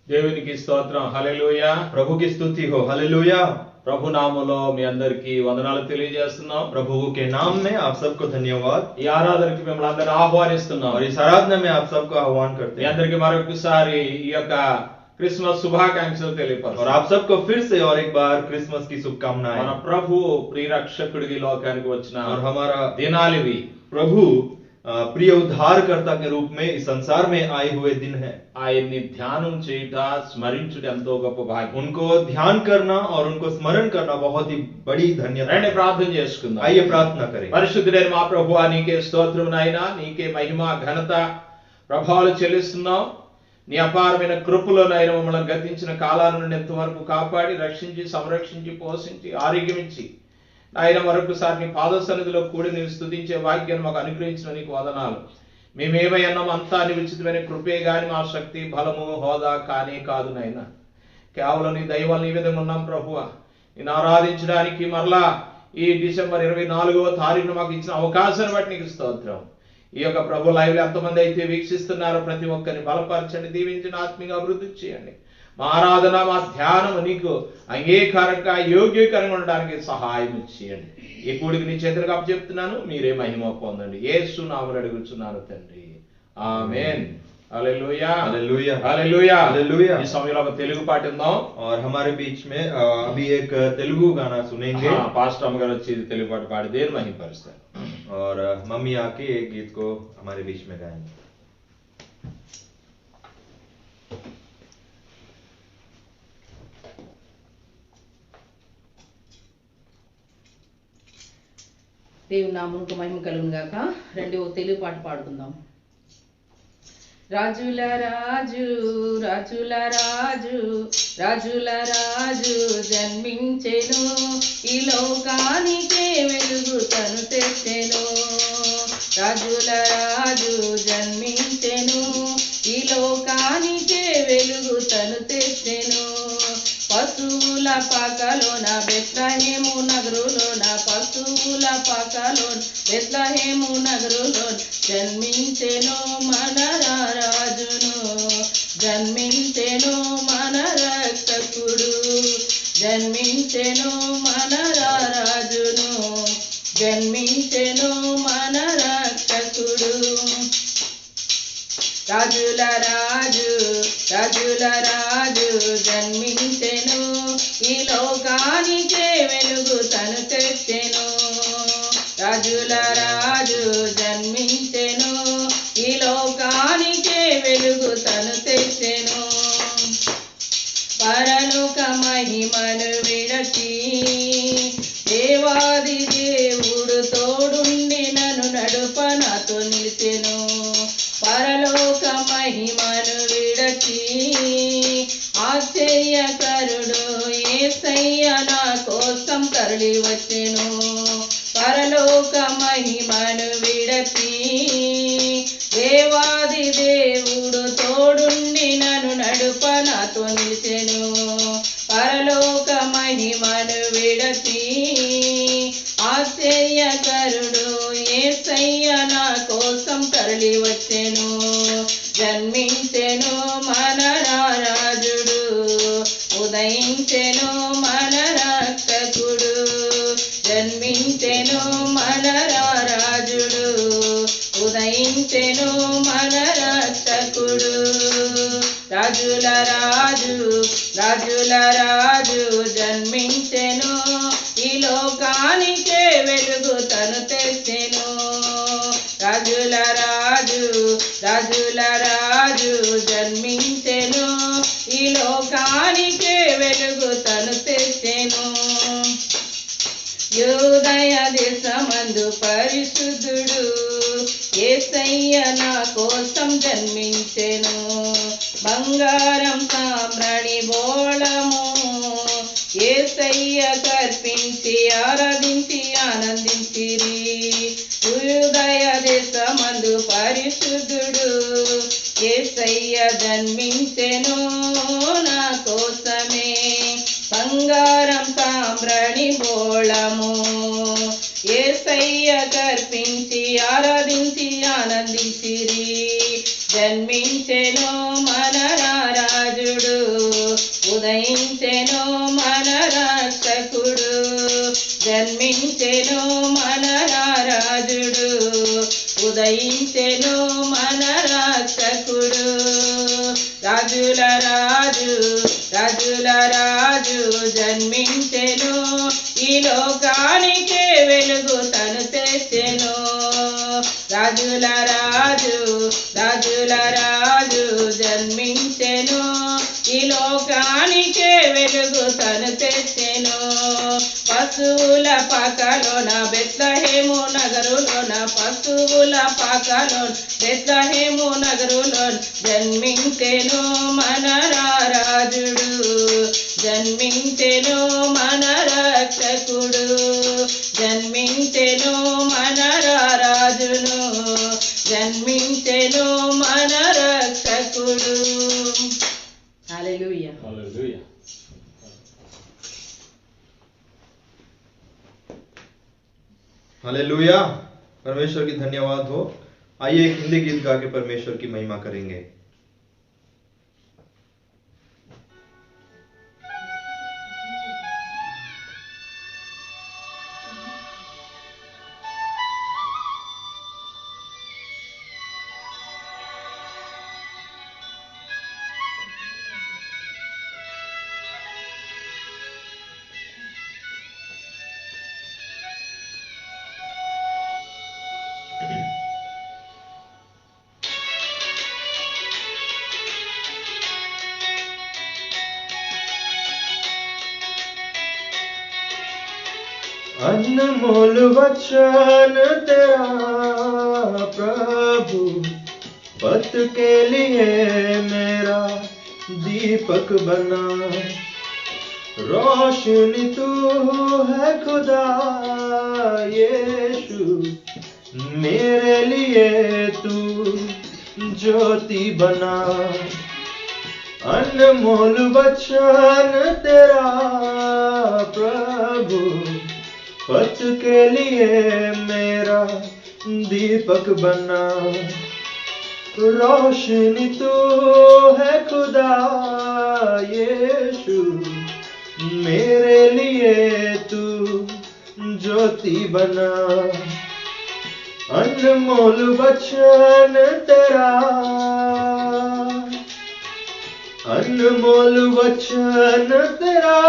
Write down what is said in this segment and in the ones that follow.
దేవునికి స్తోత్రం. హల్లెలూయా. ప్రభుకి స్తుతి हो हालेलुया। ప్రభు నామములో మీ అందరికీ వందనాలు తెలియజేస్తున్నాం. प्रभु के नाम में आप सबको धन्यवाद ఈ ఆరాధనకి మిమ్మల్ని అందరిని ఆహ్వానిస్తున్నాం. और इस आराधना में आप सबको आह्वान మీ करते हैं అందరికీ మరొకసారి ఈ యొక్క క్రిస్మస్ శుభాకాంక్షలు और తెలియపరుస్తున్నాం. आप सबको फिर से और एक बार क्रिसमस की మన शुभकामनाएं। ప్రభు ప్రియరక్షకుడికి లోకానికి వచ్చిన और हमारा దినాలివి. प्रभु प्रिय उद्धारकर्ता के रूप में इस संसार में आए हुए दिन है। ఆయన్ని ధ్యానం చేయుట స్మరించుట ఎంతో గొప్ప భాగ్యం. उनको ध्यान करना और उनको स्मरण करना बहुत ही बड़ी धन्यता రండి है। ప్రార్థన చేసుకుందాం. आइए प्रार्थना करें। పరిశుద్ధుడైన మా ప్రభువా, నీకే స్తోత్రం నాయనా, నీకే మహిమ ఘనత ప్రభావాలు చెల్లిస్తున్నాం. నీ అపారమైన కృపలో నాయన మమ్మల్ని గతించిన కాలాల నుండి ఎంతవరకు కాపాడి రక్షించి సంరక్షించి పోషించి ఆరోగ్యమించి ఆయన మరొకసారి నీ పాద సన్నిధిలో కూడి నేను స్తుతించే భాగ్యాన్ని మాకు అనుగ్రహించిన నీకు వందనాలు. మేమేమై అన్నాం అంతా నీ ఉచితమైన కృపే గాని మా శక్తి బలము హోదా కానే కాదు నాయన. కేవలం నీ దైవాలు నీ విధంగా ఉన్నాం ప్రభువా. నేను ఆరాధించడానికి మరలా ఈ డిసెంబర్ 24వ తారీఖున మాకు ఇచ్చిన అవకాశాన్ని బట్టి నీకు స్తోత్రం. ఈ యొక్క ప్రభు లైవ్ లో ఎంతమంది అయితే వీక్షిస్తున్నారో ప్రతి ఒక్కరిని బలపరచండి, దీవించిన ఆత్మీయ అభివృద్ధి చేయండి. మా ఆరాధన మా ధ్యానం నీకు అంగీకారంగా యోగ్యకరంగా ఉండడానికి సహాయం చేయండి. ఈ కూడికి నీ చేతులకు అప్పచెప్తున్నాను, మీరే మహిమ పొందండి. యేసు నామములో అడుగుచున్నాను తండ్రి, ఆమేన్. Hallelujah hallelujah hallelujah. हालेलुया। ఈ సమయంలో ఒక తెలుగు పాట విందాం. और हमारे बीच में अभी एक तेलुगु गाना सुनेंगे పాస్టర్ అమ్మ గారు వచ్చి తెలుగు పాట పాడి దేని మహిమపరుస్తారు. और मम्मी आके एक गीत को हमारे बीच में गाएंगे। దేవుని నామమునకు మహిమ కలుగును గాక. రండి ఓ తెలుగు పాట పాడుకుందాం. రాజుల రాజు రాజుల రాజు రాజుల రాజు జన్మించెను, ఈ లోకానికే వెలుగు తను తెచ్చెను. రాజుల రాజు జన్మించెను, ఈ లోకానికే వెలుగు తను తెచ్చెను. పశువుల పాకలోన బెత్లహేము నగరులోన, పశువుల పాకలోన బెత్లహేము నగరులోన జన్మించెను మన రాజును, జన్మించెను మన రక్షకుడు, జన్మించెను మన రాజును, జన్మించెను మన రక్షకుడు. రాజుల రాజు రాజుల రాజు జన్మించెను, ఈ లోకానికే వెలుగు తను తెచ్చెను. రాజుల రాజు జన్మించెను, ఈ లోకానికే వెలుగు తను తెచ్చెను. పరలోక మహిమను విడచి దేవాది దేవుడు తోడుండి నన్ను నడుప నాతో నిలిచెను. పరలోక మహిమను విడచి ఆశ్చర్యకరుడు యేసయ్య నా కోసం తరలి వచ్చెను. పరలోక మహిమను విడచి దేవాది దేవుడు తోడుండి నన్ను నడుప నాతో నిలిచెను. పరలోక మహిమను విడచి ఆశ్చర్యకరుడు యేసయ్య నా కోసం తరలి వచ్చెను. జన్మించెను మన రాజుడు, ఉదయించెను మన రక్షకుడు, జన్మించెను మన రాజుడు, ఉదయించెను మన రక్షకుడు. రాజుల రాజు రాజుల రాజు జన్మించెను, ఈ లోకానికే వెలుగు తను తెచ్చెను. రాజుల రాజు రాజుల రాజు జన్మించెను, ఈ లోకానికే వెలుగు తను తెచ్చెను. యూదయ దేశమందు పరిశుద్ధుడు యేసయ్య నా కోసం జన్మించెను. బంగారం సామ్రాణి బోళము యేసయ్య కర్పించి ఆరాధించి ఆనందించిరి. యూదయ దేశమందు పరిశుద్ధుడు యేసయ్య జన్మించెను నా కోసమే. బంగారం సామ్రాణి బోళము యేసయ్య కర్పించి ఆరాధించి ఆనందించిరి. జన్మించెను మన రాజుడు, ఉదయించెను మన రక్షకుడు, జన్మించెను మన రాజుడు, ఉదయించెను మన రక్షకుడు. రాజుల రాజు, రాజుల రాజు జన్మించెను, ఈ లోకానికే వెలుగు తను తెచ్చెను. రాజుల రాజు, రాజుల రాజు జన్మించెను, ఈ లోకానికే వెలుగు తను తెచ్చెను. పశువుల పాకలోన బెత్లెహేము నగరులోన, పశువుల పాకలోన బెత్లెహేము నగరులోన జన్మించెను మన రాజుడు, జన్మించెను మన రక్షకుడు, జన్మించెను మన రాజును, జన్మించెను మన రక్షకుడు. హల్లెలూయా. हालेलुया। हालेलुया। परमेश्वर की धन्यवाद हो। आइए एक हिंदी गीत गा के परमेश्वर की महिमा करेंगे। अनमोल वचन तेरा प्रभु, पथ के लिए मेरा दीपक बना। रोशनी तू है खुदा यीशु, मेरे लिए तू ज्योति बना। अनमोल वचन तेरा प्रभु, पथ के लिए मेरा दीपक बना। रोशनी तू है खुदा यीशु, मेरे लिए तू ज्योति बना। अनमोल वचन तेरा, अनमोल वचन तेरा।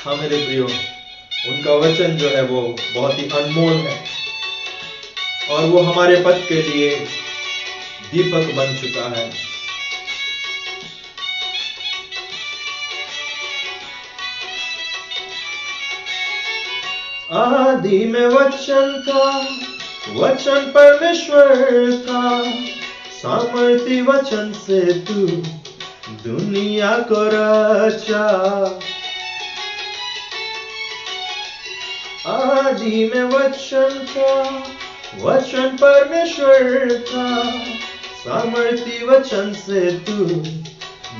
हाँ मेरे प्रियो, उनका वचन जो है वो बहुत ही अनमोल है और वो हमारे पथ के लिए दीपक बन चुका है। आदि में वचन था, वचन परमेश्वर था, सामर्थी वचन से तू दुनिया को रचा। आदि में वचन था, वचन परमेश्वर था, सामर्थी वचन से तू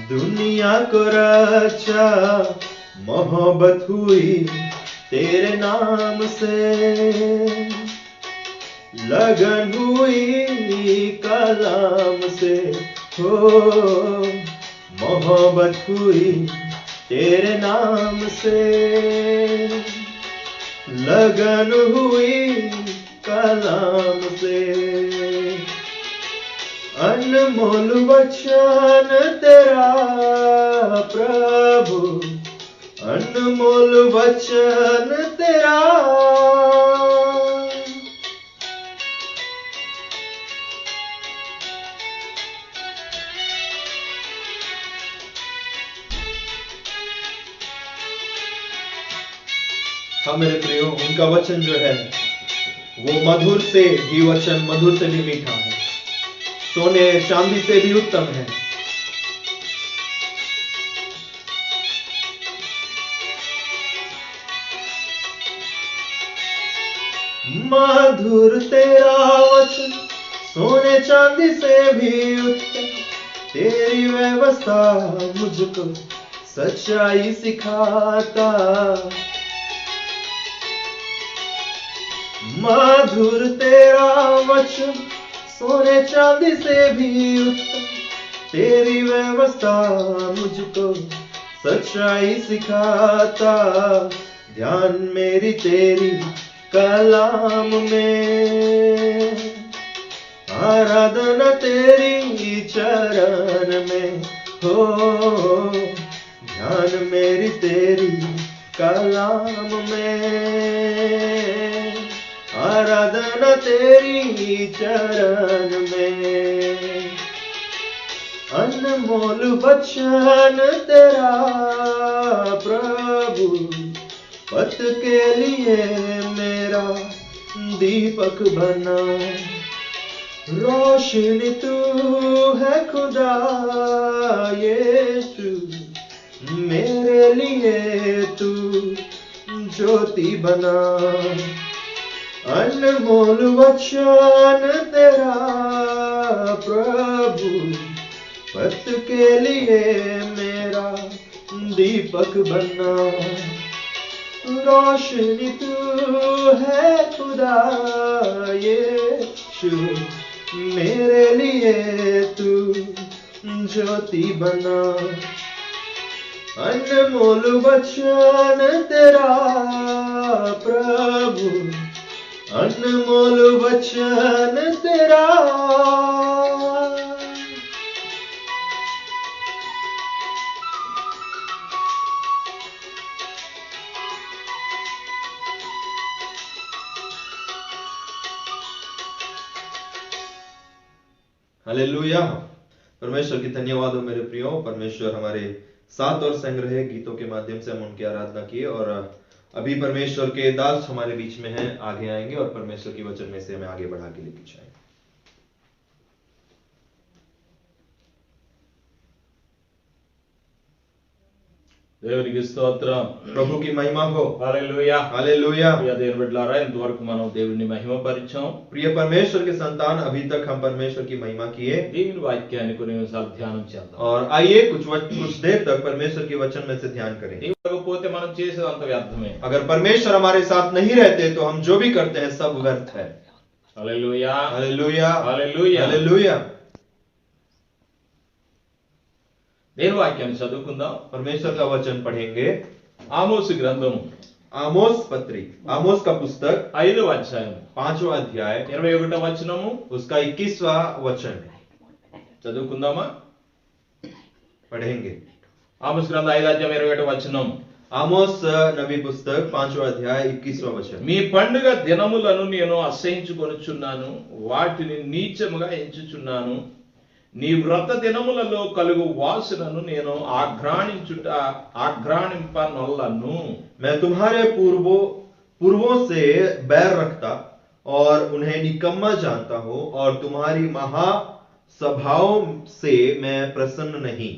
दुनिया को रचा। मोहब्बत हुई तेरे नाम से, लगन हुई कलाम से, हो मोहब्बत हुई तेरे नाम से, लगन हुई कलाम से। अनमोल वचन तेरा प्रभु, अनमोल वचन तेरा। हाँ मेरे प्रियो, उनका वचन जो है वो मधुर से भी वचन, मधुर से भी मीठा है, सोने चांदी से भी उत्तम है। मधुर तेरा वचन, सोने चांदी से भी उत्तम, तेरी व्यवस्था मुझको सच्चाई सिखाता, मधुर तेरा वचन सोने चांदी से भी उत्तम, तेरी व्यवस्था मुझको सच्चाई सिखाता, ध्यान मेरी तेरी कलाम में, आराधना तेरी चरण में हो, ध्यान मेरी तेरी कलाम में, आराधना तेरी चरण में, अनमोल वचन तेरा प्रभु, पथ के लिए मेरा दीपक बना, रोशनी तू है खुदा यीशु, मेरे लिए तू ज्योति बना, अनमोल वचन तेरा प्रभु, पथ के लिए मेरा दीपक बना, रोशनी तू है खुदा यीशु, मेरे लिए तू ज्योति बना, अनमोल वचन तेरा प्रभु, अनमोल वचन तेरा। हालेलुया। परमेश्वर की धन्यवाद हो मेरे प्रियो। परमेश्वर हमारे साथ और संग्रह गीतों के माध्यम से हम उनकी आराधना किए, और अभी परमेश्वर के दास हमारे बीच में हैं, आगे आएंगे और परमेश्वर की वचन में से हमें आगे बढ़ा के लेके जाएंगे। దేవునికి స్తోత్రం, प्रभु की महिमा हो। Hallelujah hallelujah. ప్రియ దేవుని బిడ్డలారా, ఇంతవరకు మనం దేవుని మహిమపరిచాం। प्रिय परमेश्वर के संतान, अभी तक हम परमेश्वर की महिमा किए, దేవుని వాక్యాన్ని కొన్ని నిమిషాలు ధ్యానం చేద్దాం। और आइए कुछ देर तक परमेश्वर के वचन में से ध्यान करें। ఇవ్వకపోతే మనం చేసేదంత వ్యర్థమే। अगर परमेश्वर हमारे साथ नहीं रहते तो हम जो भी करते हैं सब व्यर्थ है। Hallelujah hallelujah hallelujah. हालेलुया। దేవుని వాక్యాన్ని చదువుకుందాం। परमेश्वर का वचन पढ़ेंगे। ఆమోసు గ్రంథం आमोस पत्री, आमोस का पुस्तक 5వ అధ్యాయం 5वां अध्याय 21వ వచనము, उसका 21वां वचन చదువుకుందామా? पढ़ेंगे। ఆమోసు గ్రంథం 5వ అధ్యాయం 21వ వచనం, आमोस नबी पुस्तक 5वां अध्याय 21वां वचन। మీ పండుగ దినములను నేను అసహించుకొనుచున్నాను, వాటిని నీచముగా ఎంచుచున్నాను, నీ వ్రత దినములలో కలుగు వాసనను నేను ఆఘ్రాణింపనొల్లను। मैं तुम्हारे पूर्वों से बैर रखता और उन्हें निकम्मा जानता हूं, और तुम्हारी महासभाओं से मैं प्रसन्न नहीं।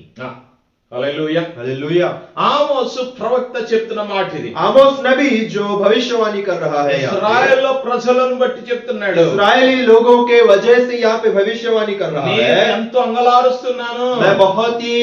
Hallelujah hallelujah. ఆమోసు ప్రవక్త చెప్తున్న మాట ఇది। आमोस नबी जो भविष्यवाणी कर रहा है, ఇశ్రాయేలు ప్రజలను బట్టి చెప్తున్నాడు। इस्राएली लोगों के वजह से यहाँ पे भविष्यवाणी कर रहा నేను है। ఎంతో అంగలారుస్తున్నాను, मैं बहुत ही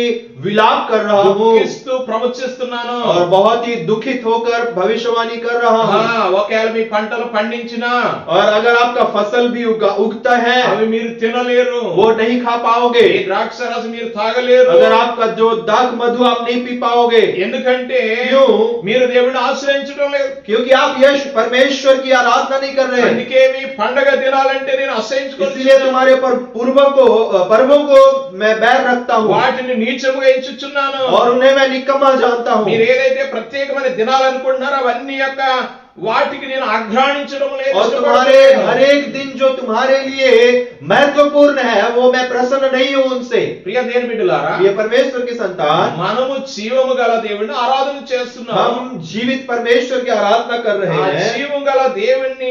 विलाप कर रहा हूँ దుఃఖిస్తూ ప్రవచిస్తున్నాను, और बहुत ही दुखित होकर भविष्यवाणी कर रहा हूँ। ఒకవేళ మీ పంటలు పండించినా और अगर आपका फसल भी उगता है, అవి మీరు తినలేరు, वो नहीं खा पाओगे। ఈ ద్రాక్ష రసం మీరు తాగలేరు, अगर आपका जो दाख मधु आप नहीं पी पाओगे। ఎందుకంటే क्यों? మీరు దేవుడిని ఆశ్రయించడం లేదు, क्योंकि आप यश परमेश्वर की आराधना नहीं कर रहे हैं। అందుకే మీ పండగ దినాలంటే నేను అసహించుకొని इसलिए तुम्हारे पर्वों को मैं बैर रखता हूँ, వాటిని నీచముగా ఎంచుచున్నాను। और उन्हें मैं निकम्मा जानता हूँ। మీరు ఏదైతే ప్రత్యేకమైన దినాలు అనుకుంటున్నారో అవన్నీ యొక్క వాటికి నేను ఆఘ్రాణించడం లేదు, और तुम्हारे हर एक दिन जो तुम्हारे लिए महत्वपूर्ण है, वो मैं प्रसन्न नहीं हूँ उनसे। ప్రియ దేవుని బిడ్డలారా, ये परमेश्वर की संतान, మనము జీవము గల దేవుడిని ఆరాధన చేస్తున్నాం। हम जीवित परमेश्वर की आराधना कर रहे ఆ हैं। జీవం గల దేవుని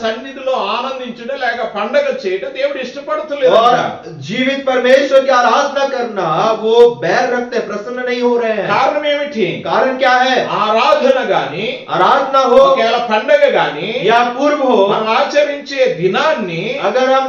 సన్నిధిలో ఆనందించడం లేక పండగ చేయడం దేవుడు ఇష్టపడతలేదు। और जीवित परमेश्वर की आराधना करना वो बैर रखते, प्रसन्न नहीं हो रहे हैं। కారణం ఏమిటి? कारण क्या है? ఆరాధన గాని आराधना हो, ఒకవేళ పండగ గాని या पूर्व हो, మనం ఆచరించే దినాన్ని अगर हम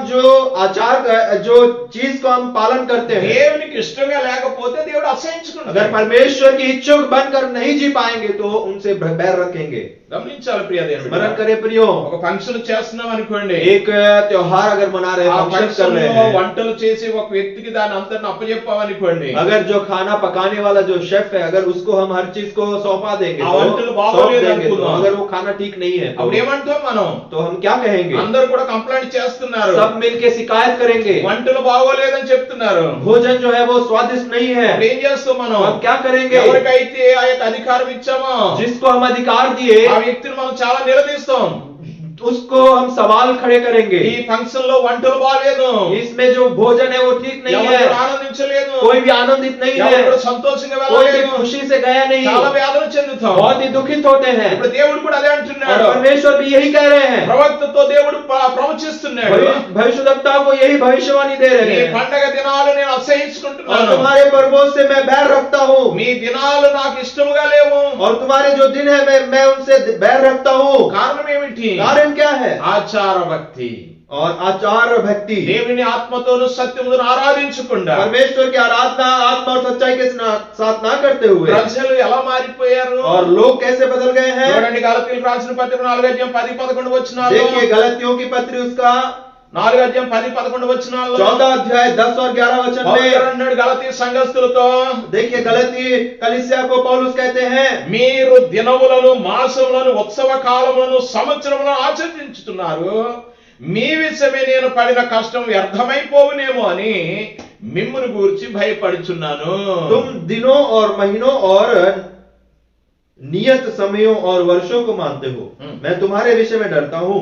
जो चीज को हम पालन करते हैं, దేవునికి ఇష్టంగా లేకపోతే దేవుడు అసహించుకుంటాడు. अगर परमेश्वर की इच्छुक बनकर नहीं जी पाएंगे तो उनसे बैर रखेंगे। గమనించాలి ప్రియ దేవుడు. स्मरण करें प्रियो, ఒక ఫంక్షన్ చేస్తున్నాం అనుకోండి, एक त्योहार अगर मना रहे ఆ हैं, फंक्शन कर ఫంక్షన్ रहे లో हैं, వంటలు చేసి ఒక వ్యక్తికి దాన్ని అంతటిని అప్పచెప్పామనుకోండి, अगर जो खाना पकाने वाला जो शेफ है, अगर उसको हम हर चीज को सौंपा देंगे, ఆ तो వంటలు सौंप బాగోలేదు देंगे, तो అనుకుందాం. अगर वो खाना ठीक नहीं है అప్పుడు ఏమంటాం మనం? तो हम क्या कहेंगे? అందరూ కూడా కంప్లైంట్ చేస్తున్నారు, सब मिलके शिकायत करेंगे, వంటలు బాగోలేదని చెప్తున్నారు. भोजन जो है वो स्वादिष्ट नहीं है। అప్పుడు ఏం చేస్తాం మనం? तो हम क्या करेंगे? ఎవరికైతే ఆ యొక్క అధికారం ఇచ్చామో जिसको हम अधिकार दिए, ఆ వ్యక్తిని మనం చాలా నిలదీస్తాం. उसको हम सवाल खड़े करेंगे। ఈ ఫంక్షన్ లో వంటలు బాగలేదు, इसमें जो भोजन है वो ठीक नहीं ఎవరు है, కూడా ఆనందించలేదు, कोई भी आनंदित नहीं ఎవరు కూడా है, సంతోషంగా कोई भी వెళ్ళలేదు, खुशी से गया नहीं, చాలా వేదన చెందుతాం. बहुत ही दुखित होते हैं। ఇప్పుడు దేవుడు కూడా అదే और అంటున్నాడు. परमेश्वर भी यही कह रहे हैं, ప్రవక్తతో దేవుడు ప్రవచిస్తున్నాడు, भविष्यद्वक्ता को यही भविष्यवाणी दे रहे మీ हैं, పండగ దినాలు నేను और అసహించుకుంటున్నాను, तुम्हारे पर्वों से मैं बैर रखता हूँ, మీ దినాలు నాకు ఇష్టముగా లేవు. और तुम्हारे जो दिन है मैं उनसे बैर रखता हूँ। కారణం ఏమిటి? कारण क्या है? ఆచార భక్తి. और आचार भक्ति, దేవుని ఆత్మతోను సత్యమును ఆరాధించకుండా परमेश्वर की आराधना आत्मा और सच्चाई के साथ ना करते हुए, ప్రజలు ఎలా మారిపోయారు? और लोग कैसे बदल गए हैं? చూడండి, గలతీయులకు రాసిన పత్రిక 4:10-11 వచనాలు. देखिए गलतियों की पत्री उसका 4:10-11 వచనాల్లో 14 अध्याय 10 और 11 वचन పౌలు में అన్నాడు గలతీ సంఘస్థులతో, देखिए गलती कलीसिया को पौलुस कहते हैं, మీరు దినములను మాసములను ఉత్సవ కాలములను సంవత్సరములను ఆచరించుతున్నారు, మీ విషయమే నేను పడిన కష్టం వ్యర్థమైపోవునేమో అని మిమ్మును గూర్చి భయపడుచున్నాను. तुम दिनों और महीनों और नियत समयों और वर्षों को मानते हो, मैं तुम्हारे विषय में डरता हूँ,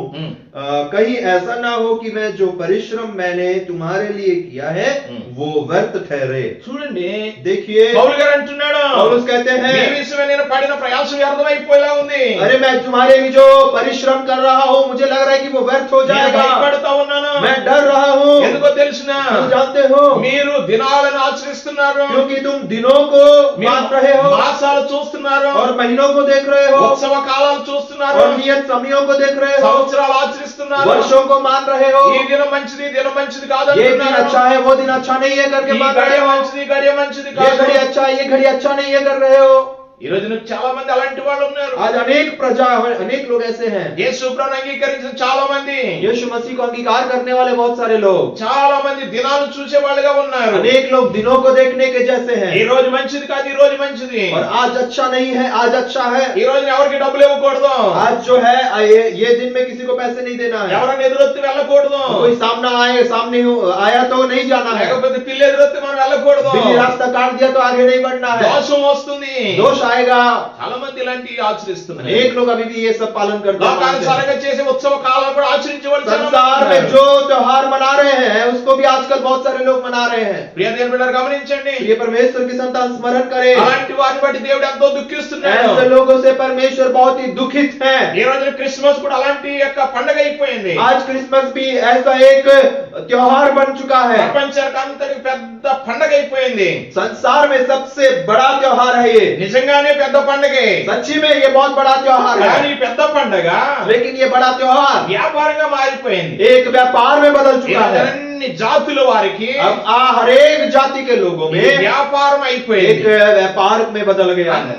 कहीं ऐसा ना हो कि मैं जो परिश्रम मैंने तुम्हारे लिए किया है वो व्यर्थ ठहरे। చూడండి, देखिए పౌలు గారు అంటున్నాడు, पौलुस कहते మీ हैं, విషయమే నేను పడిన ప్రయాసం వ్యర్థమైపోయేలా ఉంది, अरे मैं तुम्हारे लिए जो परिश्रम कर रहा हूँ मुझे लग रहा है कि वो व्यर्थ हो నేను जाएगा, భయపడుతా ఉన్నాను. मैं डर रहा हूँ। ఎందుకో తెలిసినా, तुम जानते हो, మీరు దినాలను ఆచరిస్తున్నారు, क्योंकि तुम दिनों को మీరు मान रहे हो మాసాలు చూస్తున్నారు, और महीनों को देख रहे हो ఉత్సవ కాలాలు చూస్తున్నారు, और नियत समयों को देख रहे हो, సంవత్సరాలు ఆచరిస్తున్నారు, वर्षों को मान रहे हो। ఈ దినం మంచిది, ఈ దినం మంచిది ये दिन కాదంటున్నారు, अच्छा है वो दिन अच्छा नहीं है करके ఈ मान रहे గడియ हो, మంచిది, ఈ గడియ మంచిది ये కాదు. घड़ी अच्छा है ये घड़ी अच्छा नहीं है कर रहे हो। ఈ రోజు చాలా మంది అలాంటి వాళ్ళు ఉన్నారు. आज अनेक लोग ऐसे हैं, యేసు ప్రభువుని అంగీకరించిన చాలా మంది, यीशु मसीह को अंगीकार करने वाले बहुत सारे लोग, చాలా మంది దినాలు చూసే వాళ్ళుగా ఉన్నారు. अनेक लोग दिनों को देखने के जैसे ఈ हैं, రోజు మంచిది కాదు, ఈ రోజు మంచిది, और आज अच्छा नहीं है आज अच्छा है, ఈ రోజు ఎవరికి డబ్బులు ఇవ్వకూడదు, आज जो है ये दिन में किसी को पैसे नहीं देना है, ఎవరైనా ఎదురొత్తి వెళ్ళకూడదు, कोई सामने आया तो नहीं जाना है, లేకపోతే పిల్లి ఎదురొత్తి మనం వెళ్ళకూడదు, बिल्ली रास्ता काट दिया तो आगे नहीं बढ़ना है, దోషం వస్తుంది. दोष आएगा। చాలా మంది ఇలాంటివి ఆచరిస్తున్నారు. अनेक लोग अभी भी ये सब पालन करते हैं। లోకానుసారంగా చేసే ఉత్సవ కాలం కూడా ఆచరించే వాళ్ళు చాలా మంది संसार में ఉన్నారు. जो त्योहार मना रहे हैं उसको भी आजकल बहुत सारे लोग मना रहे हैं। ప్రియ దేవుని బిడ్డలారా గమనించండి, ये परमेश्वर की संतान स्मरण करे, అలాంటి వారిని బట్టి దేవుడు ఎంతో దుఃఖిస్తున్నాడు. ऐसे लोगों से परमेश्वर बहुत ही दुखित है। ఈ రోజున క్రిస్మస్ కూడా అలాంటి యొక్క పండగ అయిపోయింది. आज क्रिसमस भी ऐसा एक त्योहार बन चुका है, ప్రపంచానికి అంతటి పెద్ద పండగ అయిపోయింది. संसार में सबसे बड़ा त्योहार है ये, నిజంగానే పెద్ద పండగే, सच्ची में ये बहुत बड़ा त्योहार కానీ है, ఈ పెద్ద పండగ लेकिन ये बड़ा त्योहार వ్యాపారంగా మారిపోయింది. एक व्यापार में बदल ఈ चुका రోజున है। అన్ని జాతుల వారికి अब हर एक जाति के लोगों ఇది में వ్యాపారం एक అయిపోయింది. व्यापार में बदल गया है,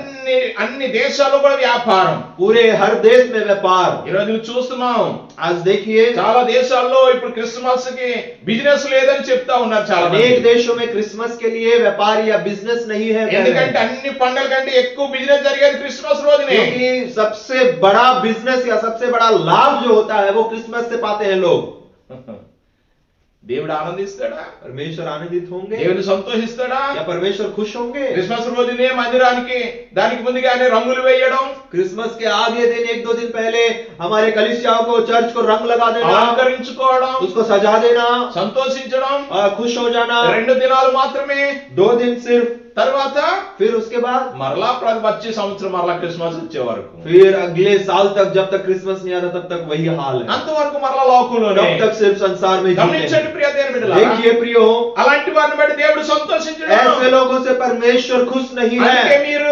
అన్ని దేశాల్లో కూడా వ్యాపారం. पूरे हर देश में व्यापार। ఈ రోజు చూస్తున్నాం, आज देखिए చాలా దేశాల్లో ఇప్పుడు క్రిస్మస్ కి బిజినెస్ లేదని చెప్తా ఉన్నారు చాలా మంది. अनेक देशों में क्रिसमस के लिए व्यापार या बिजनेस नहीं है, ఎందుకంటే అన్ని పండుగల కంటే ఎక్కువ బిజినెస్ జరిగేది క్రిస్మస్ రోజునే. क्योंकि सबसे बड़ा बिजनेस या सबसे बड़ा लाभ जो होता है वो क्रिसमस से पाते हैं लोग। దేవుడు ఆనందిస్తాడా? परमेश्वर आनंदित होंगे దేవుడు సంతోషిస్తాడా? या परमेश्वर खुश होंगे? క్రిస్మస్ రోజునే మందిరానికి దానికి ముందుగానే రంగులు వేయడం, क्रिसमस के आगे दिन 1-2 दिन पहले हमारे कलीसियाओं को चर्च को रंग लगा देना, అలంకరించుకోవడం, उसको सजा देना, సంతోషించడం, खुश हो जाना, 2 దినాలు మాత్రమే. 2 दिन सिर्फ, తర్వాత फिर उसके बाद మరలా వచ్చే సంవత్సరం మరలా క్రిస్మస్ వచ్చే వరకు, फिर अगले साल तक जब तक क्रिसमस नहीं आता तब तक वही हाल है, అంతవరకు మరలా లోకంలోనే. तब तक सिर्फ संसार में जीते గమనించండి हैं। ప్రియ దేవుని బిడ్డలారా, देखिए प्रियो, అలాంటి వారిని బట్టి దేవుడు సంతోషించడం. ऐसे लोगों से परमेश्वर खुश नहीं అందుకే है, మీరు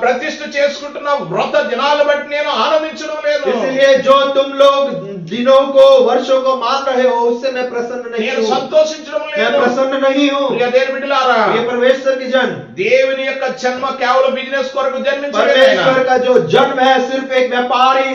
ప్రతిష్ఠ చేసుకుంటున్న వ్రత దినాలు బట్టి నేను ఆనందించడం లేదు. లేదు. इसलिए जो तुम लोग दिनों को वर्षों को मान रहे हो उससे मैं प्रसन्न नहीं నేను हूँ, సంతోషించడం मैं లేదు. प्रसन्न नहीं हूँ। ప్రియ దేవుని బిడ్డలారా, ये परमेश्वर की जन, దేవుని యొక్క జన్మ కేవలం బిజినెస్ కొరకు జన్మించలేదు ఆయన. परमेश्वर का जो जन्म है सिर्फ एक व्यापारी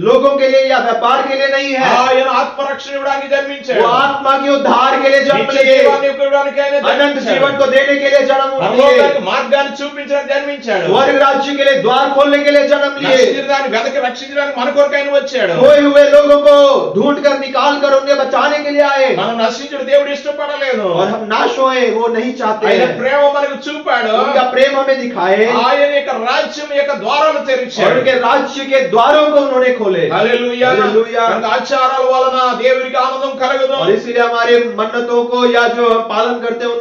लोगों के लिए या व्यापार के लिए नहीं है, ఆయన ఆత్మరక్షణ ఇవ్వడానికి జన్మించాడు. वो आत्मा के उद्धार के लिए जन्म నిత్య लिए, జీవాన్ని ఇవ్వడానికి ఆయన अनंत జన్మించాడు. जीवन को देने के लिए जन्म लिए, పరలోకానికి మార్గాన్ని చూపించడానికి జన్మించాడు. स्वर्ग राज्य के लिए द्वार खोलने के लिए जन्म लिए, నశించడానికి వెదకి రక్షించడానికి మన కొరకు ఆయన వచ్చాడు. खोए हुए लोगों को ढूंढ कर निकाल कर उन्हें बचाने के लिए आए, మనం నశించడం దేవుడు ఇష్టపడలేదు. और हम नाश होए वो नहीं चाहते ఆయన हैं। ప్రేమ మనకు చూపాడు. उनका प्रेम हमें दिखाए ఆయన యొక్క రాజ్యం యొక్క ద్వారాలు और తెరిచాడు. उनके राज्य के द्वारों को उन्होंने खोले, హల్లెలూయా. హల్లెలూయా. కనుక ఆచారాల వలన దేవునికి ఆనందం కలగదు. और इसीलिए हमारे मन्नतों को या जो हम पालन करते हैं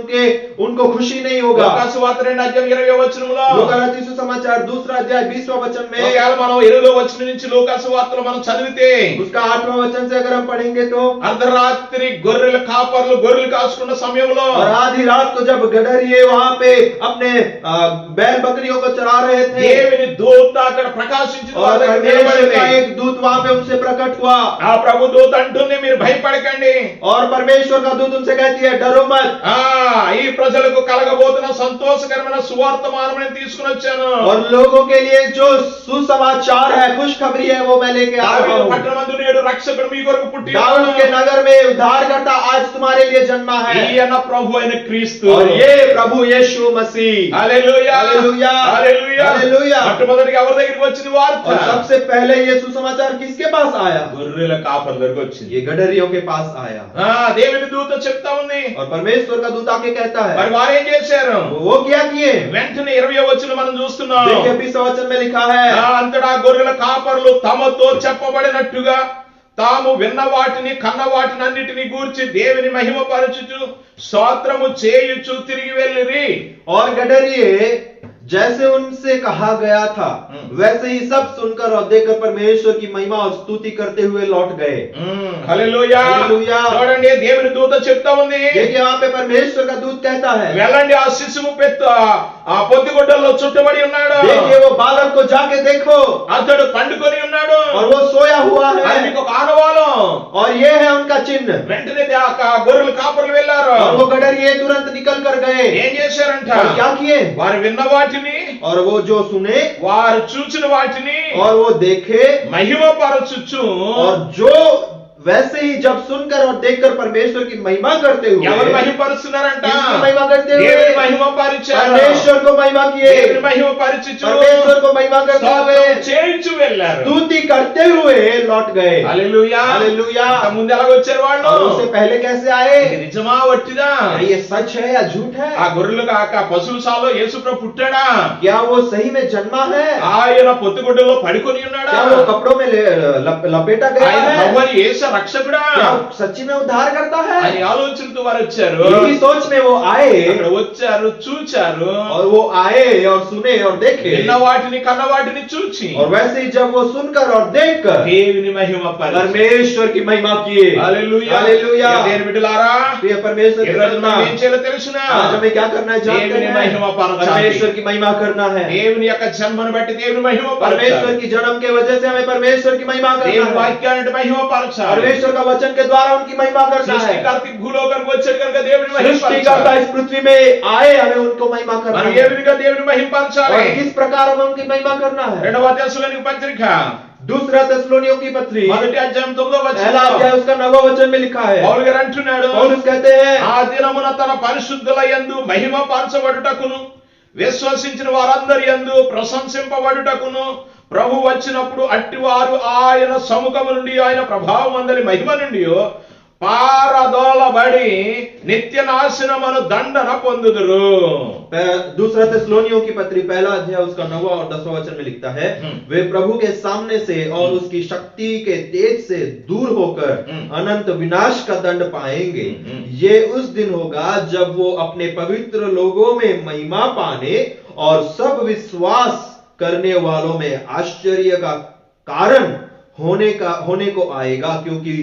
उनको खुशी नहीं होगा। లూకాసు వార్త 2:20 వచనములో लूका रचित सुसमाचार 2 अध्याय 20वां वचन में, ఒకవేళ మనం 20వ వచనం నుంచి లూకాసు వార్తలో మనం చదివితే उसका 8वां वचन से अगर हम पढ़ेंगे तो, అర్ధరాత్రి గొర్రెల కాపర్లు గొర్రెలు కాసుకున్న సమయంలో और आधी रात को जब गडरिये वहां पे अपने बैल बकरियों को चरा रहे थे, దేవుని దూత అక్కడ ప్రకాశించిన और వారి దగ్గర परमेश्वर నిలబడింది. का एक दूत वहां पे उनसे प्रकट हुआ, ఆ ప్రభు దూత అంటుంది, మీరు భయపడకండి. और परमेश्वर का दूत उनसे कहती है डरो मत, ఈ ప్రజలకు కలగబోతున్న సంతోషకరమైన సువార్తమానం నేను తీసుకుని వచ్చాను. और लोगों के लिए जो सुसमाचार है, खुशखबरी है, वो मैं लेके आ रहा దావీదు हूँ। పట్టణమందు నేడు రక్షకుడు మీ కొరకు పుట్టి दाऊद के नगर में उद्धारकर्ता आज तुम्हारे लिए जन्मा है, ఈయన ప్రభు అయిన క్రీస్తు. और ये प्रभु यीशु मसीह। హల్లెలూయా. హల్లెలూయా. హల్లెలూయా. హల్లెలూయా. మొట్టమొదటిగా ఎవరి దగ్గరికి వచ్చింది వార్త? और सबसे पहले ये सुसमाचार किसके पास आया? గొర్రెల కాపర్ దగ్గరికి వచ్చింది. ये गडरियों के पास आया, దేవుని దూత చెప్తా ఉంది. और परमेश्वर का दूत आके कहता है, మరి వారు ఏం చేశారు? वो क्या किए? వెంటనే 20వ వచనం మనం చూస్తున్నాం. देखिए 20वां वचन में लिखा है, అంతటా గొర్రెల కాపర్లు తమతో చెప్పబడినట్టుగా తాము విన్న వాటిని కన్న వాటిని అన్నిటిని గూర్చి దేవుని మహిమపరచుచు స్తోత్రము చేయుచు తిరిగి వెళ్ళిరి. और गडरिये जैसे उनसे कहा गया था वैसे ही सब सुनकर और देखकर परमेश्वर की महिमा और स्तुति करते हुए लौट गए। హల్లెలూయా. హల్లెలూయా. చూడండి, దేవుని దూత చెప్తా ఉంది, देखिए वहां पे परमेश्वर का दूत कहता है, వెళ్ళండి, ఆ శిశువు పెద్ద ఆ పొద్దుగుడ్డల్లో చుట్టబడి ఉన్నాడు. देखिए वो बालक को जाके देखो, అతడు పండుకొని ఉన్నాడు. और वो सोया हुआ అది है, మీకు ఒక ఆనవాలం. और ये है उनका चिन्ह। వెంటనే గొర్రెలు కాపర్లు వెళ్ళారు. और वो गडरिये तुरंत निकल कर गए, ఏం చేశారంట? और क्या किए? వారు విన్న వాటిని, और वो जो सुने వారు చూచిన వాటిని और वो देखे, మహిమపరచుచు. और जो वैसे ही जब सुनकर और देखकर परमेश्वर की महिमा करते हुए, ఎవరు మహిమపరుస్తున్నారంట? किसकी महिमा करते हुए? దేవుని మహిమపరిచారు. परमेश्वर को महिमा किए, దేవుని మహిమపరచుచు परमेश्वर को महिमा करते हुए, స్తోత్రం చేయించు వెళ్ళారు. स्तुति करते हुए लौट गए। హల్లెలూయా. हालेलुया। ముందు ఎలాగ వచ్చారు వాళ్ళు? और उससे पहले कैसे आए? ఇది నిజమా వట్టిదా? क्या ये सच है या झूठ है? ఆ గొర్రెలు కాక పశువుశాలలో యేసుప్రభు పుట్టాడా? क्या वो सही में जन्मा है? ఆయన పొత్తుగుడ్డలో పడుకొని ఉన్నాడా? क्या वो कपड़ों में लपेटा गया ఆయన है? ప్రభువైన యేసు రక్షకుడా? क्या वो सच्ची में उद्धार करता है? అని ఆలోచనతో వారు వచ్చారు. यही सोच में वो आए, అక్కడ వచ్చారు, చూచారు, और वो आए और सुने और देखे, విన్న వాటిని కన్న వాటిని చూచి और वैसे ही जब वो सुनकर और देखकर దేవుని మహిమ परमेश्वर की महिमा किए। హల్లెలూయా. हालेलुया। దేవుని బిడ్డలారా, प्रिय परमेश्वर ఈ की రోజు महिमा, మనం ఏం చేయాలో తెలుసునా? आज हमें क्या करना है जानते దేవుని हैं? మహిమ పరచాలి. परमेश्वर की महिमा करना है। దేవుని యొక్క జన్మను బట్టి దేవుని మహిమ परमेश्वर పరచాలి. की जन्म के वजह से हमें परमेश्वर की महिमा దేవుని करना है। వాక్యాన్ని మహిమ పరచాలి. परमेश्वर का वचन के द्वारा उनकी महिमा करना है। సృష్టికర్త భూలోకానికి వచ్చాడు కనుక దేవుని మహిమ सृष्टिकर्ता పరచాలి. इस पृथ्वी में आए, हमें उनको महिमा करना మనం है। ఏ విధంగా దేవుని మహిమ పరచాలి? और किस प्रकार हमें उनकी महिमा करना है? 2వ తెస్సలోనికీ పత్రిక दूसरा తెస్సలోనిयों की पत्री 1వ అధ్యాయం 9వ पहला వచనం अध्याय उसका 9वां वचन में लिखा है, పౌలు గారు అంటున్నాడు, पौलुस कहते हैं, ఆ దినమున తన పరిశుద్ధుల యందు మహిమ పరచబడుటకును విశ్వసించిన వారందరి యందు ప్రశంసింపబడుటకును ప్రభు వచ్చినప్పుడు అట్టివారు ఆయన సముఖము నుండి ఆయన ప్రభావం అందరి మహిమ నుండి పారదోలబడి నిత్య నాశనమును దండన పొందుదురు. दूसरा तेस्सलोनियों की पत्री पहला अध्याय उसका 9वां और 10वां वचन में लिखता है, वे प्रभु के सामने से और उसकी शक्ति के तेज से दूर होकर अनंत विनाश का दंड पाएंगे। ये उस दिन होगा जब वो अपने पवित्र लोगों में महिमा पाने और सब विश्वास करने वालों में आश्चर्य का कारण होने को आएगा, क्योंकि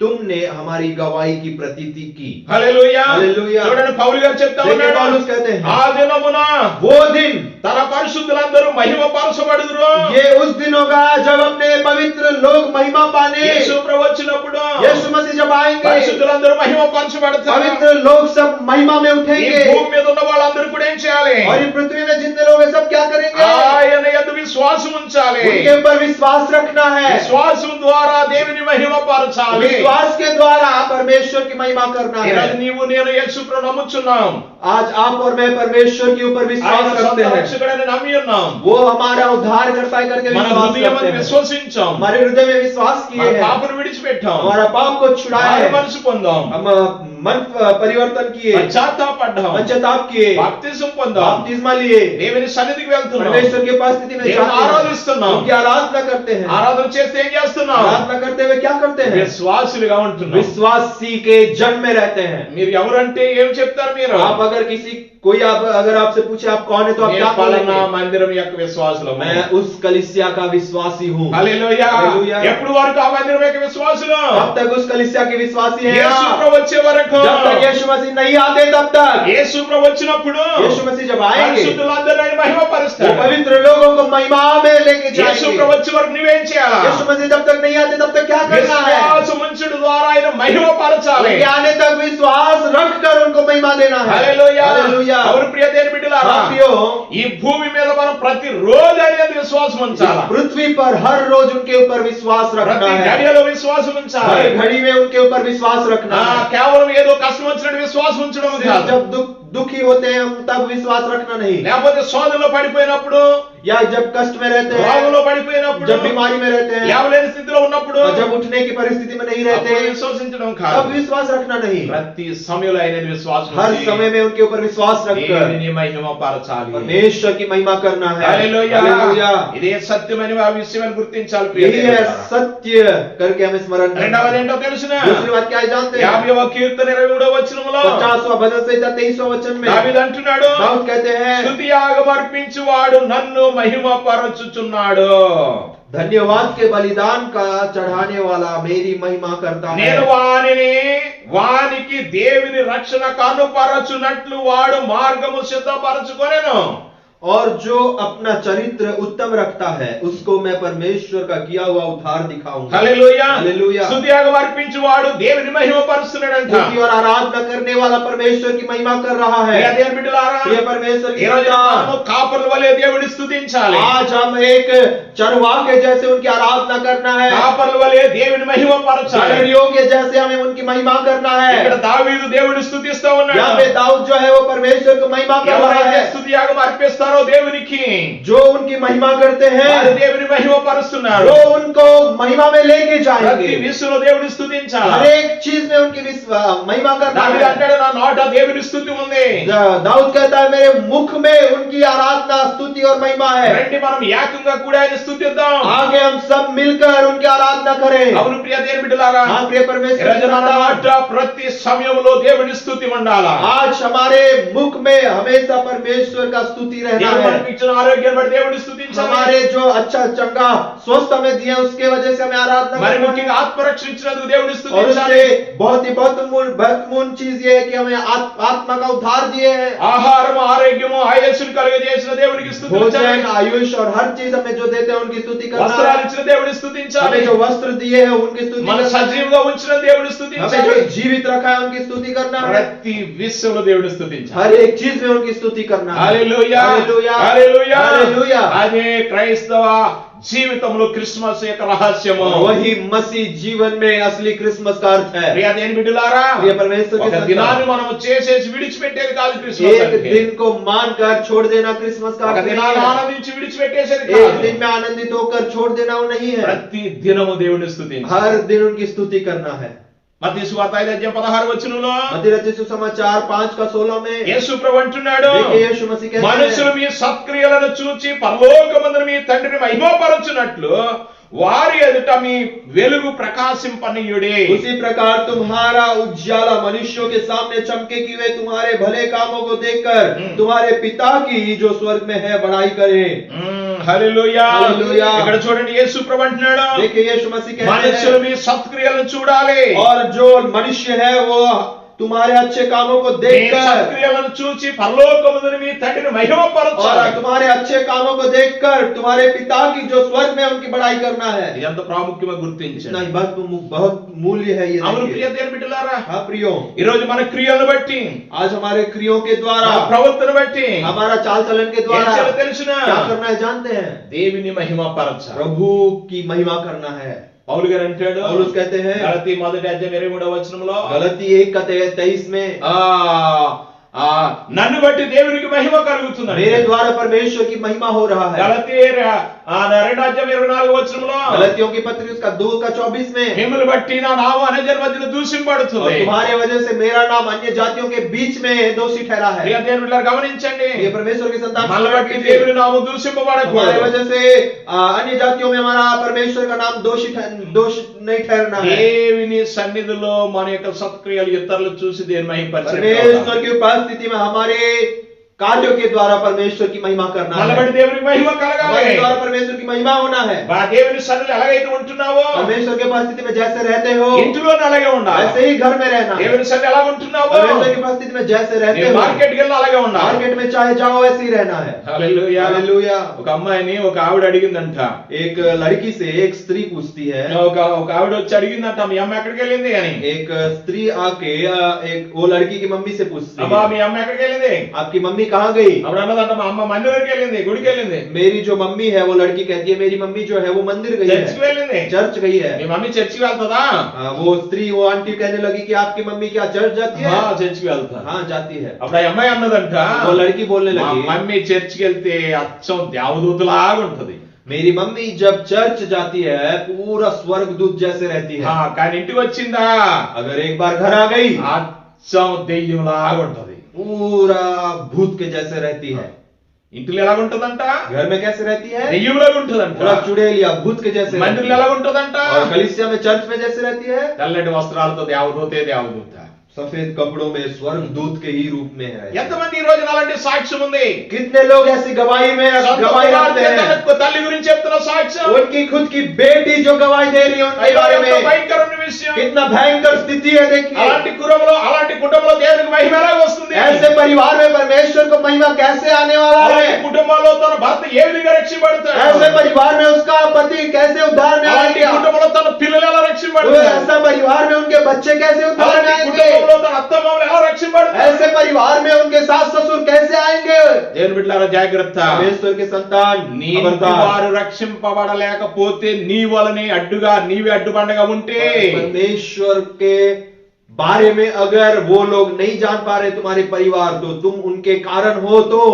तुमने हमारी गवाही की प्रतीति की। హల్లెలూయా. హల్లెలూయా. చూడండి, పౌలు గారు చెప్తా देखिए ఉన్నాడు, पौलुस कहते हैं, ఆ దినమున वो दिन, తన పరిశుద్ధులందరూ మహిమ పరచబడుదురు. ये उस दिन होगा जब अपने पवित्र पवित्र लोग महिमा पाने యేసు ప్రభు వచ్చినప్పుడు यीशु मसीह जब आएंगे పరిశుద్ధులందరూ మహిమ పరచబడతారు. पवित्र लोग सब महिमा में ఈ उठेंगे భూమి మీద ఉన్న వాళ్ళందరూ కూడా ఏం చేయాలి? और ये पृथ्वी में जितने लोग हैं सब क्या करेंगे ఆయన యందు విశ్వాసం ఉంచాలి. उनके ऊपर विश्वास रखना है విశ్వాసం ద్వారా దేవుని మహిమ పరచాలి. विश्वास के द्वारा परमेश्वर की महिमा करना ఈరోజు है నీవు నేను యేసు ప్రభు నమ్ముచున్నాం. आज आप और मैं परमेश्वर के ऊपर ఆయన विश्वास సొంత रखते हैं రక్షకుడని నమ్మి ఉన్నాం. वो हमारा उद्धार करता है करके మన विश्वास హృదయం करते हैं విశ్వసించాం. हमारे हृदय में विश्वास किए మన हैं పాపను విడిచిపెట్టాం. हमारा पाप को छुड़ाया మారు है మనసు పొందాం. हम मन परिवर्तन किए పశ్చాత్తాపడ్డాం. पश्चाताप किए బాప్తిజం పొందాం. बपतिस्मा लिए దేవుని సన్నిధికి వెళ్తున్నాం. परमेश्वर के पास स्थिति में దేవుని जाते हैं ఆరాధిస్తున్నాం. उनकी आराधना करते हैं ఆరాధన చేస్తే ఏం చేస్తున్నాం? आराधना करते हुए क्या करते हैं విశ్వాసులుగా ఉంటున్నాం. विश्वासी के जन में रहते हैं మీరు ఎవరంటే ఏం చెప్తారు? మీరు आप अगर किसी कोई आप अगर आपसे पूछे आप कौन है तो आप నేను क्या పలానా बोलेंगे మందిరం యొక్క విశ్వాసులము. मैं उस कलीसिया का विश्वासी हूँ హల్లెలూయా. హల్లెలూయా. ఎప్పుడు వరకు ఆ మందిరం యొక్క విశ్వాసులు? तब तक उस कलीसिया के विश्वासी हैं యేసు ప్రభు వచ్చే వరకు. जब तक यीशु मसीह नहीं आते तब तक యేసు ప్రభు వచ్చినప్పుడు यीशु मसीह जब आएंगे పరిశుద్ధులందరూ ఆయన మహిమ वो పరుస్తారు. पवित्र लोगों को महिमा में लेके యేసు जाएंगे ప్రభు వచ్చే వరకు నువ్వేం చేయాలా? यीशु मसीह जब तक नहीं आते तब तक क्या करना है విశ్వాసం ఉంచుడు ద్వారా ఆయన మహిమ పరచాలి. उनके आने तक विश्वास रखकर उनको महिमा देना है హల్లెలూయా. हालेलुया అవును ప్రియ దేవుని బిడ్డలారా, साथियों ఈ భూమి మీద మనం ప్రతిరోజు అనేది విశ్వాసం ఉంచాలా. पृथ्वी पर हर रोज उनके ऊपर विश्वास रखना ప్రతి है గడియలో విశ్వాసం ఉంచాలి. हर घड़ी में उनके ऊपर विश्वास रखना है కేవలం ఏదో కష్టం వచ్చినట్టు విశ్వాసం ఉంచడం కాదు. जब दुखी होते हैं हम तब विश्वास रखना नहीं లేకపోతే శోధనలో పడిపోయినప్పుడు, या जब कष्ट में रहते हैं రోగంలో పడిపోయినప్పుడు, जब बीमारी में रहते हैं లేవలేని స్థితిలో ఉన్నప్పుడు और जब उठने की परिस्थिति में नहीं रहते అప్పుడు हैं విశ్వసించడం तब కాదు. विश्वास रखना नहीं ప్రతి సమయంలో ఆయన విశ్వాసం हर ఉంచి समय में उनके ऊपर विश्वास रखकर దేవుని మహిమ పరచాలి. परमेश्वर की महिमा करना है హల్లెలూయా. हालेलुया ఇదే సత్యమని ఆ విషయాన్ని గుర్తించాలి ప్రియ यही है దేవులారా. सत्य करके हमें स्मरण करना రెండవది है ఏంటో తెలుసునా? दूसरी बात क्या है जानते हैं 50వ కీర్తన 23వ వచనములో 50वां भजन संहिता 23वां वचन में దావీదు అంటున్నాడు, दाऊद कहते हैं స్తుతి యాగం అర్పించువాడు నన్ను మహిమ పరచుచున్నాడు. धन्यवाद के बलिदान का चढ़ाने वाला मेरी महिमा करता है నేను వానికి దేవుని రక్షణ కనుపరచునట్లు వాడు మార్గము సిద్ధపరచుకొనెను. और जो अपना चरित्र उत्तम रखता है उसको मैं परमेश्वर का किया हुआ उद्धार दिखाऊंगा హల్లెలూయా. हालेलुया స్తుతి యాగం అర్పించువాడు దేవుని మహిమ పరుస్తున్నాడంట. स्तुति और आराधना करने वाला परमेश्वर की महिमा कर रहा है ప్రియ దేవుని బిడ్డలారా, प्रिय परमेश्वर की ఈ రోజు संतान, మనము కాపర్ల వలె దేవుని స్తుతించాలి. आज हम एक चरवाह के जैसे उनकी आराधना करना है కాపర్ల వలె దేవుని మహిమ పరచాలి. भेड़ियों के जैसे हमें उनकी महिमा करना ఇక్కడ है దావీదు దేవుని స్తుతిస్తా यहाँ ఉన్నాడు. पे दाऊद जो है वो परमेश्वर को महिमा कर रहा ఎవరైతే है స్తుతి యాగం అర్పిస్తారో దేవునికి जो उनकी महिमा करते వారు हैं దేవుని మహిమ పరుస్తున్నారు. वो उनको महिमा में लेके ప్రతి जाएंगे విషయంలో దేవుని స్తుతించాలి. हर एक चीज में उनकी महिमा करना దావీదు है అంటాడు, నా నోట దేవుని స్తుతి ఉంది. दाऊद कहता है मेरे मुख में उनकी आराधना स्तुति और महिमा है రండి మనం ఏకంగా కూడా ఆయన స్తుతిద్దాం. आगे हम सब मिलकर उनकी आराधना करें అవును ప్రియ దేవుని బిడ్డలారా, हाँ प्रिय परमेश्वर ఈరోజు की మన संतान, నోట ప్రతి సమయంలో దేవుని స్తుతి ఉండాలా. आज हमारे मुख में हमेशा परमेश्वर का स्तुति रहना దేవుడు है మనకి ఇచ్చిన ఆరోగ్యాన్ని బట్టి దేవుని స్తుతించాలి. हमारे जो अच्छा चंगा स्वस्थ हमें दिए उसके वजह से हमें आराधना మరి करना है ముఖ్యంగా ఆత్మరక్షణ ఇచ్చినందుకు దేవుని और స్తుతించాలి. उससे बहुत ही महत्वपूर्ण चीज ये है कि हमें आत्मा का उद्धार दिए हैं ఆహారము ఆరోగ్యము ఆయుష్ను కలుగజేసిన దేవునికి స్తుతించాలి. भोजन आयुष और हर चीज हमें जो देते हैं उनकी स्तुति करना వస్త్రాలు है ఇచ్చిన దేవుని స్తుతించాలి. हमें जो वस्त्र दिए हैं उनकी स्तुति మన करना है సజీవంగా ఉంచిన దేవుని हमें స్తుతించాలి. जो जीवित रखा है उनकी स्तुति करना है ప్రతి విషయంలో దేవుని స్తుతించాలి. हर एक चीज में उनकी स्तुति करना है హల్లెలూయా, हालेलुया హల్లెలూయా. हालेलुया అదే క్రైస్తవ జీవితంలో క్రిస్మస్ యొక్క రహస్యము. और वही मसीह जीवन में असली क्रिसमस का अर्थ है ప్రియ దేవుని బిడ్డలారా, प्रिय परमेश्वर के ఒక संतान, దినాన్ని మనం చేసేసి విడిచిపెట్టేది కాదు క్రిస్మస్ एक అంటే. दिन को मानकर छोड़ देना क्रिसमस का ఒక अर्थ नहीं దినాన్ని है ఆనందించి విడిచిపెట్టేసేది एक కాదు. दिन में आनंदित होकर छोड़ देना वो नहीं है ప్రతి దినము దేవుని స్తుతించాలి. हर दिन उनकी स्तुति करना है మత్తయి సువార్త 5:16 వచనంలో मत्ती रचित सुसमाचार 5:16 में యేసు ప్రభు అంటున్నాడు, देखिए यीशु मसीह कहते మనుషులు हैं మీ సత్క్రియలను చూచి పరలోకమందున మీ తండ్రిని మహిమపరచునట్లు వారి ఎదుట మీ వెలుగు ప్రకాశింపనీయుడే. उसी प्रकार तुम्हारा उज्जाला मनुष्यों के सामने चमके कि वे तुम्हारे भले कामों को देखकर तुम्हारे पिता की जो स्वर्ग में है बड़ाई करें హల్లెలూయా. హల్లెలూయా. ఇక్కడ చూడండి యేసు ప్రభు అంటున్నాడు, देखिए यीशु मसीह कहते మనుషులు हैं మీ సత్క్రియలను చూడాలి. और जो मनुष्य है वो तुम्हारे अच्छे कामों को మీ देखकर సత్క్రియలను చూచి పరలోకమందున మీ తండ్రిని और మహిమపరచాలి. तुम्हारे अच्छे कामों को देखकर तुम्हारे पिता की जो स्वर्ग में उनकी बड़ाई करना है। ఇది ఎంత ప్రాముఖ్యమో इतना గుర్తించండి. ही बहुत मूल्य है ये। అవును देखिए। ప్రియ దేవుని బిడ్డలారా, हाँ प्रियो, ఈ రోజు మన క్రియలను బట్టి, आज हमारे क्रियों के మన द्वारा, ప్రవర్తన బట్టి हमारा चाल चलन के ఏం द्वारा చేయాలో తెలుసునా? क्या करना है जानते हैं? దేవుని మహిమపరచాలి. प्रभु की महिमा करना है। పౌలు గారు అంటాడు, पौलुस कहते हैं గలతీ 1:23 गलती 1:23 में, నన్ను బట్టి దేవునికి మహిమ కలుగుతుంది. मेरे द्वारा परमेश्वर की महिमा हो रहा है। గలతీ 2:24 गलतियों की पत्री उसका 2:24 में, మిమ్మల్ని బట్టి నా నామం అన్యజనుల మధ్యన और దూషింపబడుతుంది. तुम्हारे वजह से मेरा नाम अन्य जातियों के बीच में दोषी ठहरा है। ప్రియ దేవుని బిడ్డలారా గమనించండి, ये परमेश्वर की संतान మనల్ని బట్టి దేవుని నామం దూషింపబడకూడదు. हमारे वजह से अन्य जातियों में हमारा परमेश्वर का नाम दोष नहीं ठहरना है। దేవుని సన్నిధిలో మన యొక్క సత్క్రియలు ఇతరులు చూసి దేవుని మహిమపరచాలి. परमेश्वर की उपस्थिति में हमारे कार्यों के द्वारा परमेश्वर की महिमा करना మనల్ని है। బట్టి దేవునికి మహిమ కలగాలి. हमारे द्वारा परमेश्वर की महिमा होना है। బా దేవుని సన్నిధిలో ఎలాగైతే ఉంటున్నావో परमेश्वर के उपस्थिति में जैसे रहते हो ఇంటిలోనే అలాగే ఉండాలి. वैसे ही घर में रहना है। దేవుని సన్నిధిలో ఎలా ఉంటున్నావో परमेश्वर की उपस्थिति में जैसे रहते నీ हो మార్కెట్కి వెళ్ళి అలాగే ఉండాలి. मार्केट में चाहे जाओ वैसे ही रहना है। హల్లెలూయా. हालेलुया। ఒక అమ్మాయిని ఒక ఆవిడ అడిగిందంట. एक लड़की से एक स्त्री पूछती है, ఒక ఆవిడ వచ్చి అడిగిందంట, మీ అమ్మ ఎక్కడికి వెళ్ళింది అని. एक स्त्री आके एक वो लड़की की मम्मी से पूछती అమ్మా है, మీ అమ్మ ఎక్కడికి వెళ్ళింది? आपकी मम्मी कहाँ गई? అప్పుడు అన్నదంట, మా అమ్మ మందిరానికి వెళ్ళింది, గుడికి వెళ్ళింది, मेरी जो मम्मी है वो लड़की कहती है मेरी मम्मी जो है वो मंदिर गई చర్చికి है, వెళ్ళింది. चर्च गई है। మీ మమ్మీ చర్చికి వెళ్తుందా? वो स्त्री वो आंटी कहने लगी कि आपकी मम्मी क्या चर्च जाती है? చర్చికి వెళ్తా. हाँ जाती है। అప్పుడు ఆ అమ్మాయి అన్నదంట, वो लड़की बोलने మా लगी, మమ్మీ చర్చికి వెళ్తే అచ్చం దేవదూతలాగా ఉంటది. मेरी मम्मी जब चर्च जाती है पूरा स्वर्गदूत जैसे रहती है, కానీ ఇంటికి వచ్చిందా अगर एक बार घर आ गई అచ్చం దెయ్యంలాగా ఉంటది. पूरा भूत के जैसे रहती है। ఇంటిలో ఎలా ఉంటదంట? घर में कैसे रहती है? దెయ్యంలాగా ఉంటదంట. पूरा चुड़ैल या भूत के जैसे रहती మందిరంలో है। ఎలా ఉంటదంట? और कलीसिया में चर्च में जैसे रहती है, తెల్లటి వస్త్రాలతో దేవదూతే దేవదూత. सफेद कपड़ों में स्वर्गदूत के ही रूप में है। ఎంతమంది ఈ రోజున అలాంటి సాక్ష్యం ఉంది? कितने लोग ऐसी गवाही में गवाही रखते हैं? తన తల్లి గురించి చెప్తున్న సాక్ష్యం. उनकी खुद की बेटी जो गवाही दे रही है उनके అయ్యో, बारे ఎంత में, భయంకరమైన విషయం. कितना भयंकर स्थिति है देखिए। అలాంటి కుటుంబంలో అలాంటి కుటుంబంలో దేవునికి మహిమ ఎలా వస్తుంది? ऐसे परिवार में परमेश्वर को महिमा कैसे आने वाला అలాంటి है? కుటుంబంలో తన భర్త ఏ విధంగా రక్షింపబడతాడు? ऐसे परिवार में उसका पति कैसे उद्धार में అలాంటి आएगा? కుటుంబంలో తన పిల్లలు ఎలా वो రక్షింపబడతారు? ऐसा परिवार में उनके बच्चे कैसे उद्धार में అలాంటి आएंगे? కుటుంబంలో తన అత్తమామలు ఎలా రక్షింపబడతారు? ऐसे परिवार में उनके सास ससुर कैसे आएंगे? దేవుని బిడ్డలారా జాగ్రత్త. परमेश्वर के संतान నీ ఇంటి खबरदार। వారు రక్షింపబడలేకపోతే నీ వలనే అడ్డుగా నీవే అడ్డుబండగా ఉంటే परमेश्वर के बारे में अगर वो लोग नहीं जान पा रहे तुम्हारे परिवार, तो तुम उनके कारण हो। तो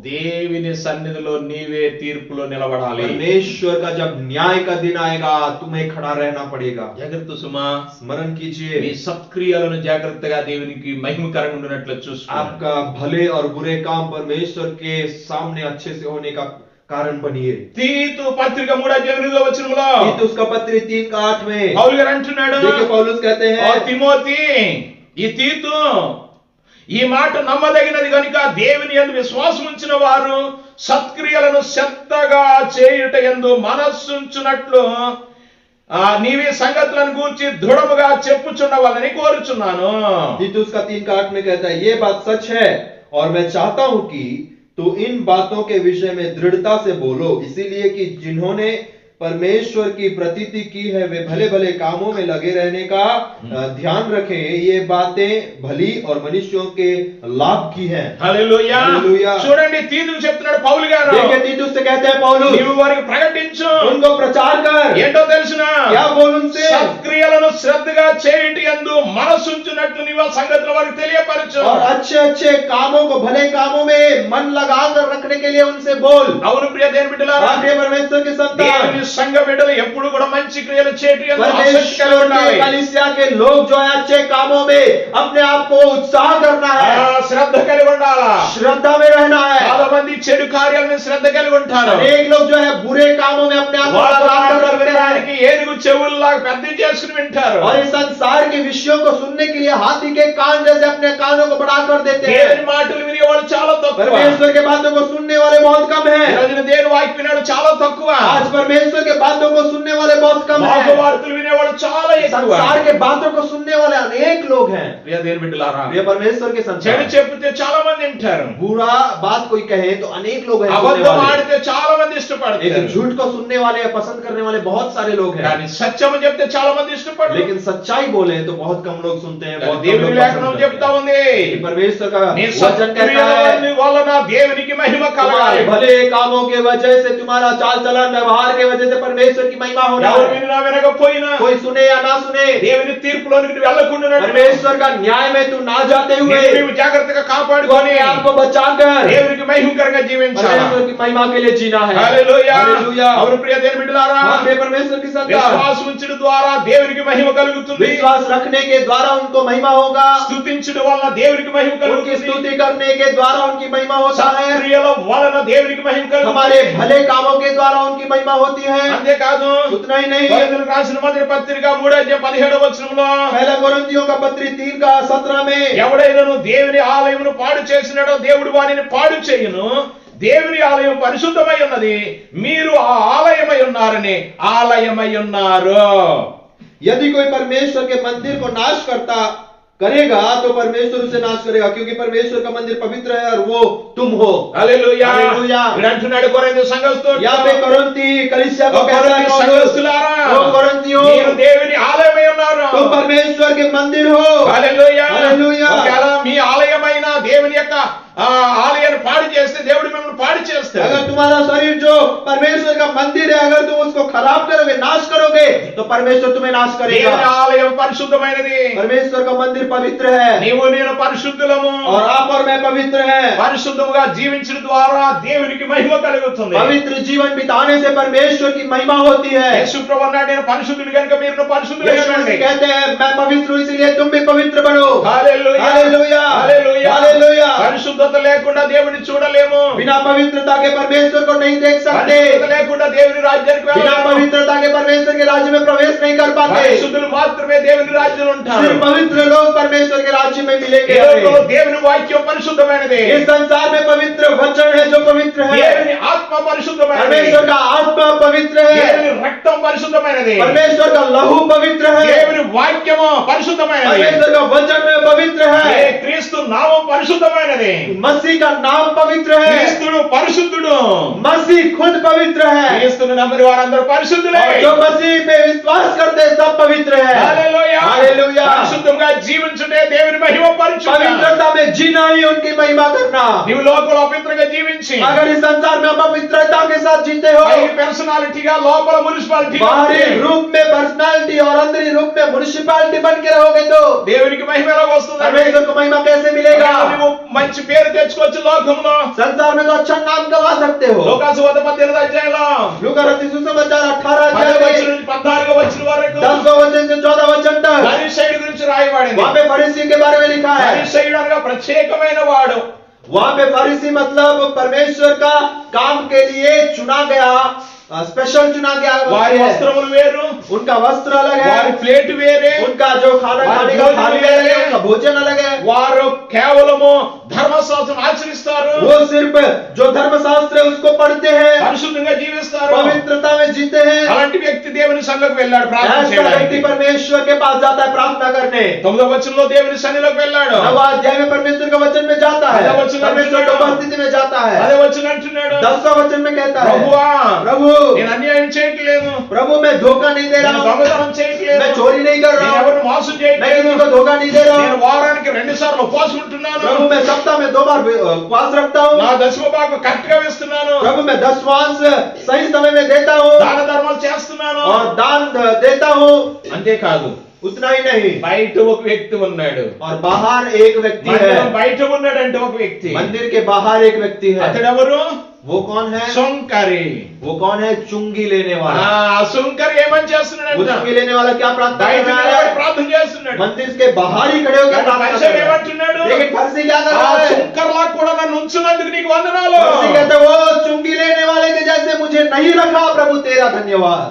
దేవుని సన్నిధిలో నీవే తీర్పులో నిలబడాలి. परमेश्वर का जब न्याय का दिन आएगा तुम्हें खड़ा रहना पड़ेगा। జాగ్రత్త సుమా. स्मरण कीजिए, మీ సత్క్రియలను జాగ్రత్తగా దేవునికి మహిమకరంగా ఉండినట్లు చూసుకోండి. आपका भले और बुरे काम परमेश्वर के सामने अच्छे से होने का कारण बनिए। తీతు పత్రిక 3:8 तीतुस उसका पत्री 3:8 में పౌలు గారు అంటున్నాడు, देखिए पौलुस कहते ఓ हैं, తిమోతి, ఈ తీతు ఈ మాట నమ్మదగినది గనుక దేవుని యందు విశ్వాసం ఉంచిన వారు సత్క్రియలను శ్రద్ధగా చేయుట యందు మనస్సుంచునట్లు నీవే సంగతులను గూర్చి దృఢముగా చెప్పుచున్నవాలని కోరుచున్నాను. तीतुस का 3:8 में कहता है, ये बात सच है और मैं चाहता हूं कि तो इन बातों के विषय में दृढ़ता से बोलो, इसीलिए कि जिन्होंने परमेश्वर की प्रतीति की है वे भले भले कामों में लगे रहने का ध्यान रखें। ये बातें भली और मनुष्यों के लाभ की हैं। హల్లెలూయా. హల్లెలూయా. చూడండి, తీతుకు చెప్తున్నాడు పౌలు గారు, देखिए तीतुस से कहते हैं पौलुस, నీవు వారికి ప్రకటించు. उनको प्रचार कर। ఏంటో తెలుసునా? क्या बोल उनसे? సత్క్రియలను శ్రద్ధగా చేయుటి యందు మనసుంచునట్లు నీవు ఆ సంగతులు వారికి తెలియపరచు. और अच्छे अच्छे कामों को, भले कामों में मन लगाकर रखने के लिए उनसे बोल। అవును ప్రియ దేవుని బిడ్డలారా, प्रिय परमेश्वर के संतान, దేవుని సంఘ బిడ్డలు ఎప్పుడు కూడా మంచి క్రియలు చేయటి యందు ఆసక్తి కలిగి परमेश्वर ఉండాలి. के कलीसिया के लोग जो है अच्छे कामों में अपने आप को उत्साह करना है, శ్రద్ధ కలిగి ఉండాలా. श्रद्धा में रहना है। చాలా మంది చెడు కార్యాలను శ్రద్ధ కలిగి ఉంటారు. अनेक लोग जो है बुरे कामों में अपने आप को लगाकर रखते हैं వినడానికి ఏనుగు చెవుల్లాగా పెద్ద చేసుకుని వింటారు. और इस संसार के विषयों को सुनने के लिए हाथी के कान जैसे अपने कानों को बढ़ाकर देते हैं। దేవుని మాటలు వినే వాళ్ళు చాలా తక్కువ. परमेश्वर के बातों को सुनने वाले बहुत कम ఈ हैं। రోజున దేవుని వాక్యం వినడం చాలా తక్కువ. आज परमेश्वर के बातों को सुनने वाले बहुत कम మాకు हैं। వార్తలు వినేవాళ్ళు చాలా ఎక్కువ. संसार के बातों को सुनने वाले अनेक लोग हैं। ప్రియ దేవుని బిడ్డలారా, ये परमेश्वर के చెడు संसार, చెప్తే చాలా మంది వింటారు, बुरा बात कोई कहे तो अनेक लोग हैं सुनने అబద్ధం वाले। ఆడితే చాలా మంది एक ఇష్టపడతారు, झूठ को सुनने वाले या पसंद करने वाले बहुत सारे लोग हैं, కానీ సత్యం చెప్తే చాలా మంది ఇష్టపడరు. लेकिन सच्चाई बोले तो बहुत कम लोग सुनते हैं, बहुत कम దేవుని लोग లేఖనం पसंद చెప్తా करते ఉంది, हैं। लेकिन परमेश्वर का నీ वचन कहता है, సత్క్రియల వలన దేవునికి మహిమ तुम्हारे కలగాలి. भले कामों के वजह से, तुम्हारा चाल चलन व्यवहार के वजह से परमेश्वर की महिमा होना ఎవరు है। వినినా వినకపోయినా, कोई सुने या ना सुने, దేవుని తీర్పులోనికి నువ్వు వెళ్ళకుండా परमेश्वर का न्याय में तू ना जाते हुए నీవు జాగ్రత్తగా तू కాపాడుకొని अपने आप को बचाकर దేవునికి మహిమకరంగా జీవించాలి. परमेश्वर की महिमा के लिए जीना है। హల్లెలూయా. हालेलुया। అవును ప్రియ దేవుని బిడ్డలారా, हाँ, मैं परमेश्वर की संतान, విశ్వాసం ఉంచడం ద్వారా దేవునికి మహిమ కలుగుతుంది. विश्वास रखने के द्वारा उनको महिमा होगा, స్తుతించడం వలన దేవునికి మహిమ उनकी కలుగుతుంది. स्तुति करने के द्वारा उनकी महिमा होता है, సత్క్రియల వలన దేవునికి మహిమ हमारे కలుగుతుంది. भले कामों के द्वारा उनकी महिमा होती है। అంతేకాదు उतना ही नहीं, కొరింథీయులకు రాసిన మొదటి పత్రిక 3:17 पहला कोरिन्थियों का पत्री 3:17 में, ఎవడైనను దేవుని ఆలయమును పాడు చేసినాడో దేవుడు వానిని పాడు చేయును. దేవుని ఆలయం పరిశుద్ధమై ఉన్నది, మీరు ఆ ఆలయమై ఉన్నారని ఆలయమై ఉన్నారు. यदि कोई परमेश्वर के मंदिर को नाश करेगा तो परमेश्वर उसे नाश करेगा, क्योंकि परमेश्वर का मंदिर पवित्र है और वो तुम हो। హల్లెలూయా. హల్లెలూయా. ఇక్కడ అంటున్నాడు కొరింథీ సంఘస్థుడు, यहाँ पे कोरिन्थी कलीसिया को ఓ कहता కొరింథీ है, సంఘస్థులారా, ओ कोरिन्थियों, మీరు దేవుని ఆలయమై ఉన్నారు. तुम परमेश्वर के मंदिर हो। హల్లెలూయా. హల్లెలూయా. ఒకవేళ మీ ఆలయమైన దేవుని యొక్క ఆలయాన్ని పాడు చేస్తే దేవుడు మిమ్మల్ని పాడు చేస్తాడు. अगर तुम्हारा शरीर जो परमेश्वर का मंदिर है, अगर तुम उसको खराब करोगे, नाश करोगे, तो परमेश्वर तुम्हें नाश దేవుని करेगा। ఆలయం పరిశుద్ధమైనది, परमेश्वर का मंदिर पवित्र है నీవు నేను పరిశుద్ధులము. और आप और मैं पवित्र हैं। పరిశుద్ధముగా జీవించడం ద్వారా దేవునికి మహిమ కలుగుతుంది. पवित्र जीवन बिताने से परमेश्वर की महिमा होती है। యేసు ప్రభువు అన్నాడు, నేను పరిశుద్ధుడు కనుక మీరు పరిశుద్ధులై यीशु ఉండండి. मसीह कहते हैं, मैं पवित्र हूं इसलिए तुम भी पवित्र बनो। హల్లెలూయా. हालेलुया, హల్లెలూయా. हालेलुया। పరిశుద్ధత లేకుండా దేవుని చూడలేము. बिना पवित्रता के परमेश्वर को नहीं देख सकते, పరిశుద్ధత లేకుండా దేవుని రాజ్యానికి बिना వెళ్ళలేము. पवित्रता के परमेश्वर के राज्य में प्रवेश नहीं कर पाते। పరిశుద్ధులు మాత్రమే దేవుని రాజ్యంలో ఉంటారు. सिर्फ पवित्र लोग परमेश्वर के राज्य में मिलेंगे। ఈ లోకంలో దేవుని వాక్యం పరిశుద్ధమైనది, इस संसार में पवित्र वचन है जो पवित्र है, దేవుని ఆత్మ పరిశుద్ధమైనది, परमेश्वर का आत्मा पवित्र है, దేవుని రక్తం పరిశుద్ధమైనది, परमेश्वर का लहू पवित्र है, దేవుని వాక్యము పరిశుద్ధమైనది, परमेश्वर का वचन पवित्र ఏ है, క్రీస్తు నామం పరిశుద్ధమైనది, मसीह का नाम पवित्र है, క్రీస్తుడు పరిశుద్ధుడు, मसीह खुद पवित्र है, క్రీస్తుని నమ్మిన వారందరూ పరిశుద్ధులే. और जो मसीह पे विश्वास करते हैं सब पवित्र है। హల్లెలూయా. हालेलुया। పరిశుద్ధంగా జీవించుటే దేవుని మహిమ పరచుట. पवित्रता में जीना ही उनकी महिमा करना। నీవు లోకంలో అపవిత్రంగా జీవించి अगर इस संसार में आप पवित्रता के साथ जीते हो, పర్సనాలిటీగా లోపల మున్సిపాలిటీ बाहरी रूप में पर्सनालिटी और अंदरी रूप में म्युनिसिपालिटी बन के रहोगे तो దేవునికి మహిమ ఎలా వస్తుంది? परमेश्वर को महिमा कैसे मिलेगा? నువ్వు మంచి పేరు తెచ్చుకోవచ్చు లోకంలో. संसार में तो अच्छा नाम कमा सकते हो। లోకాసు 18 लूका रचित सुसमाचार 18 10 अध्याय వచనం में నుంచి 14 వచనం వరకు 10 वचन से 14 वचन तक పరిసయ్యుడి గురించి రాయబడింది. वहाँ पे फरीसी के बारे में लिखा है। పరిసయ్యుడు అనగా ప్రత్యేకమైన వాడు. वहाँ पे फरीसी मतलब परमेश्वर का काम के लिए चुना गया, स्पेशल चुना गया వారి है। వస్త్రములు వేరు, उनका वस्त्र अलग వారి है, ప్లేట్ వేరే, उनका जो खाना खाने का थाली अलग है, उनका भोजन अलग है। వారు కేవలము ధర్మశాస్త్రం ఆచరిస్తారు, वो सिर्फ जो धर्मशास्त्र है उसको पढ़ते हैं, పరిశుద్ధంగా జీవిస్తారు. पवित्रता में जीते हैं। అలాంటి వ్యక్తి దేవుని సన్నిధికి వెళ్ళాడు ప్రార్థన ऐसा చేయడానికి. व्यक्ति परमेश्वर के पास जाता है प्रार्थना करने। 9వ వచనంలో దేవుని సన్నిధిలోకి వెళ్ళాడు. 9वां अध्याय में परमेश्वर का वचन में जाता है, आधा वचन परमेश्वर की अंటున్నాడు. उपस्थिति में जाता है। అదే వచనం అంటున్నాడు, 10वां वचन में कहता है, ప్రభువా प्रभु నేను అన్యాయం చేయట్లేదు, प्रभु मैं धोखा नहीं दे నేను रहा हूँ, దొంగతనం చేయట్లేదు, मैं चोरी नहीं कर నేను रहा हूँ, ఎవరిని మోసం मैं చేయట్లేదు, किसी को धोखा नहीं दे रहा నేను हूँ। వారానికి 2 సార్లు ఉపవాసం ఉంటున్నాను, प्रभु मैं सप्ताह में 2 बार उपवास रखता हूँ। నా దశమ భాగం కరెక్ట్ గా వేస్తున్నాను, प्रभु मैं 10वांश सही समय में देता हूँ దాన ధర్మాలు చేస్తున్నాను. और दान देता हूँ। అంతేకాదు, उतना ही नहीं, బయట ఒక వ్యక్తి ఉన్నాడు. और बाहर एक व्यक्ति మందిరం है, బయట ఉన్నాడంటే ఒక వ్యక్తి, मंदिर के बाहर एक व्यक्ति है। అతడెవరు? वो कौन है? సొంకరి. वो कौन है? चुंगी लेने ఆ वाला। సుంకరి ఏమని वो చేస్తున్నాడంట? चुंगी लेने वाला क्या प्रार्थना బయట कर रहा నిలబడి है? ప్రార్థన చేస్తున్నాడు. मंदिर के बाहर ही खड़े होकर प्रार्थना कर పరిసయ్యుడు रहा है। ఏమంటున్నాడు? लेकिन फर्जी क्या कर ఆ रहा है? సుంకర్లా కూడా నన్ను ఉంచినందుకు నీకు వందనాలు. फर्जी कहते वो चुंगी लेने वाले के जैसे मुझे नहीं रखा, प्रभु तेरा धन्यवाद।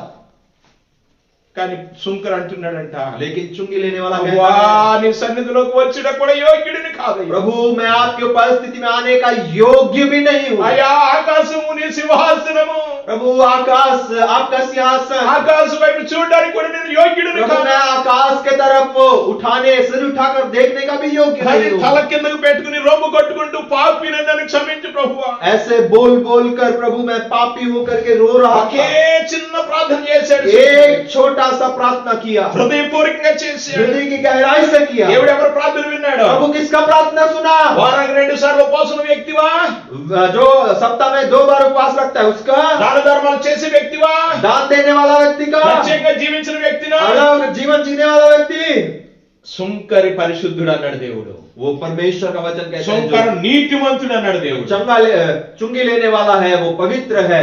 కానీ సుంకర్ అంటున్నాడంట, लेकिन चुंगी लेने वाला कहता వా है, నీ సన్నిధిలోకి వచ్చుట కూడా యోగ్యుడిని కాదు. प्रभु मैं आपकी उपस्थिति में आने का योग्य भी नहीं हूँ। అయ్యా ఆకాశము నీ సింహాసనము, प्रभु आकाश आपका सिंहासन, ఆకాశం వైపు చూడడానికి కూడా నేను యోగ్యుడిని प्रभु मैं కాను. आकाश के तरफ वो उठाने सिर उठाकर देखने का भी योग्य అది नहीं తల हूँ। కిందకు పెట్టుకుని రొమ్ము కొట్టుకుంటూ పాపిని నన్ను క్షమించు ప్రభువా. ऐसे बोल बोल कर प्रभु मैं पापी होकर के रो रहा ఒకే था। చిన్న ప్రార్థన చేశాడు. एक छोटा सा प्रार्थना किया, హృదయపూర్వకంగా చేశాడు. हृदय की गहराई से किया। దేవుడు ఎవరు ప్రార్థన విన్నాడు? प्रभु किसका प्रार्थना सुना? వారానికి 2 సార్లు ఉపవాసం వ్యక్తివా? जो सप्ताह में 2 बार उपवास रखता है उसका, దాన ధర్మాలు చేసే వ్యక్తివా? दान देने वाला व्यक्ति का, ప్రత్యేకంగా జీవించిన వ్యక్తినా? अलग जीवन जीने वाला व्यक्ति। సుంకరి పరిశుద్ధుడు అన్నాడు దేవుడు. वो परमेश्वर का वचन कहते हैं సుంకరు जो నీతిమంతుడు అన్నాడు దేవుడు. चुंगी लेने वाला है वो पवित्र है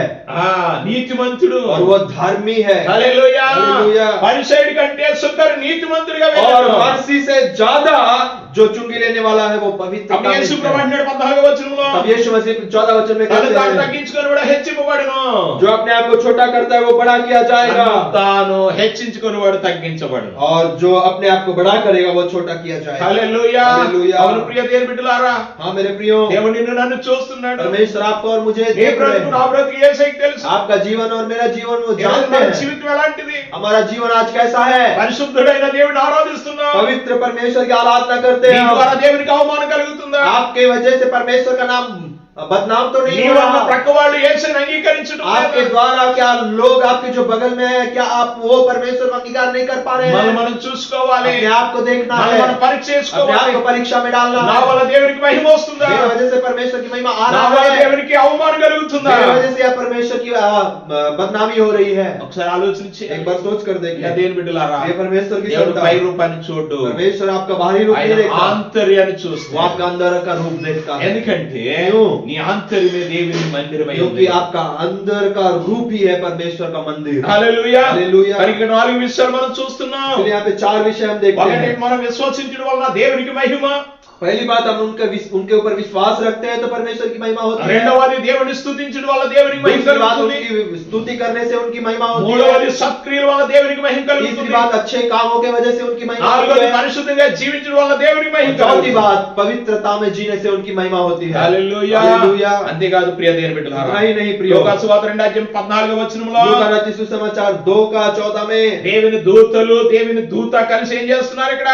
నీతిమంతుడు और वो धर्मी है। హల్లెలూయా. హల్లెలూయా. పరిసయ్యుడి కంటే సుంకరు నీతిమంతుడిగా और వెళ్ళాడు. मर्सी से ज्यादा जो चुंगी लेने वाला है वो पवित्र అప్పుడు యేసు ప్రభు అంటాడు 14వ వచనంలో, तब यीशु मसीह 14 वचन में తను कहते తాను हैं తగ్గించుకొని కూడా హెచ్చింపబడును. जो अपने आप को छोटा करता है वो बड़ा किया जाएगा, తను తాను హెచ్చించుకొని వాడు తగ్గించబడును. और जो अपने आप को बड़ा करेगा वो छोटा किया जाएगा। హల్లెలూయా. హల్లెలూయా. అవును ప్రియ దేవుని బిడ్డలారా, हाँ मेरे प्रियो, దేవుడు నిన్ను నన్ను చూస్తున్నాడు. परमेश्वर आपको और मुझे నీ देख रहे బ్రతుకు నా हैं। బ్రతుకు యేసయ్యకి తెలుసు. आपका जीवन और मेरा जीवन वो ఈరోజు जानते మన हैं। జీవితం ఎలాంటిది? हमारा जीवन आज कैसा है? పరిశుద్ధుడైన దేవుడిని ఆరాధిస్తున్నాం. पवित्र परमेश्वर की आराधना करते నీ हैं। ద్వారా దేవునికి అవమానం కలుగుతుందా? आपके वजह से परमेश्वर का नाम बदनाम तो नहीं నీ हो వల్ల रहा। ప్రక్క వాళ్ళు యేసుని అంగీకరించడం आपके లేదా? द्वारा क्या लोग आपके जो बगल में है, क्या आप वो परमेश्वर का अंगीकार नहीं कर पा रहे మనం हैं? మనం చూసుకోవాలి. अपने आप को देखना మనం है, మనం పరీక్ష अपने आप చేసుకోవాలి. को परीक्षा में डालना నా है। వల్ల దేవునికి మహిమ వస్తుందా? मेरी वजह से परमेश्वर की महिमा आ నా रहा వల్ల है, దేవునికి అవమానం కలుగుతుందా? मेरी वजह से या परमेश्वर की बदनामी हो रही है। ఒకసారి ఆలోచించి एक बार सोच कर ఇలా देखिए। దేవుని బిడ్డలారా, ये परमेश्वर की దేవుడు क्षमता పై है। రూపాన్ని చూడు, परमेश्वर आपका बाहरी रूप नहीं ఆయన देखता, ఆంతర్యాన్ని वो చూస్తాడు. आपका अंदर का रूप देखता है। ఎందుకంటే क्यों? నీ ఆంతర్యమే దేవుని మందిరమై ఉంది. क्योंकि आपका अंदर का रूप ही है परमेश्वर का मंदिर। హల్లెలూయా. హల్లెలూయా. మరి ఇక్కడ 4 విషయాలు మనం చూస్తున్నాం. इसलिए यहाँ पे 4 विषय हम देखते ఒకటి, हैं। మనం విశ్వసించడం వలన దేవునికి మహిమ. पहली बात, हम उनके ऊपर विश्वास रखते हैं तो परमेश्वर की महिमा होती है। రెండవది, దేవుని స్తుతించడం వల్ల దేవునికి మహిమ दूसरी बात, కలుగుతుంది. उनकी स्तुति करने से उनकी महिमा होती మూడవది, है। సత్క్రియల వల్ల దేవునికి మహిమ तीसरी కలుగుతుంది. बात, अच्छे कामों के वजह से उनकी महिमा होती నాలుగవది, है। పరిశుద్ధంగా జీవించడం వల్ల దేవునికి మహిమ और चौथी కలుగుతుంది. बात, पवित्रता में जीने से उनकी महिमा होती है। హల్లెలూయా. हालेलुया। అంతేకాదు ప్రియ దేవుని బిడ్డలారా, नहीं नहीं प्रियो, యోహాను సువార్త 2:14 వచనంలో लूका रचित सुसमाचार 2:14 में దేవుని దూతలు దేవుని దూత కలిసి ఏం చేస్తున్నారు ఇక్కడ?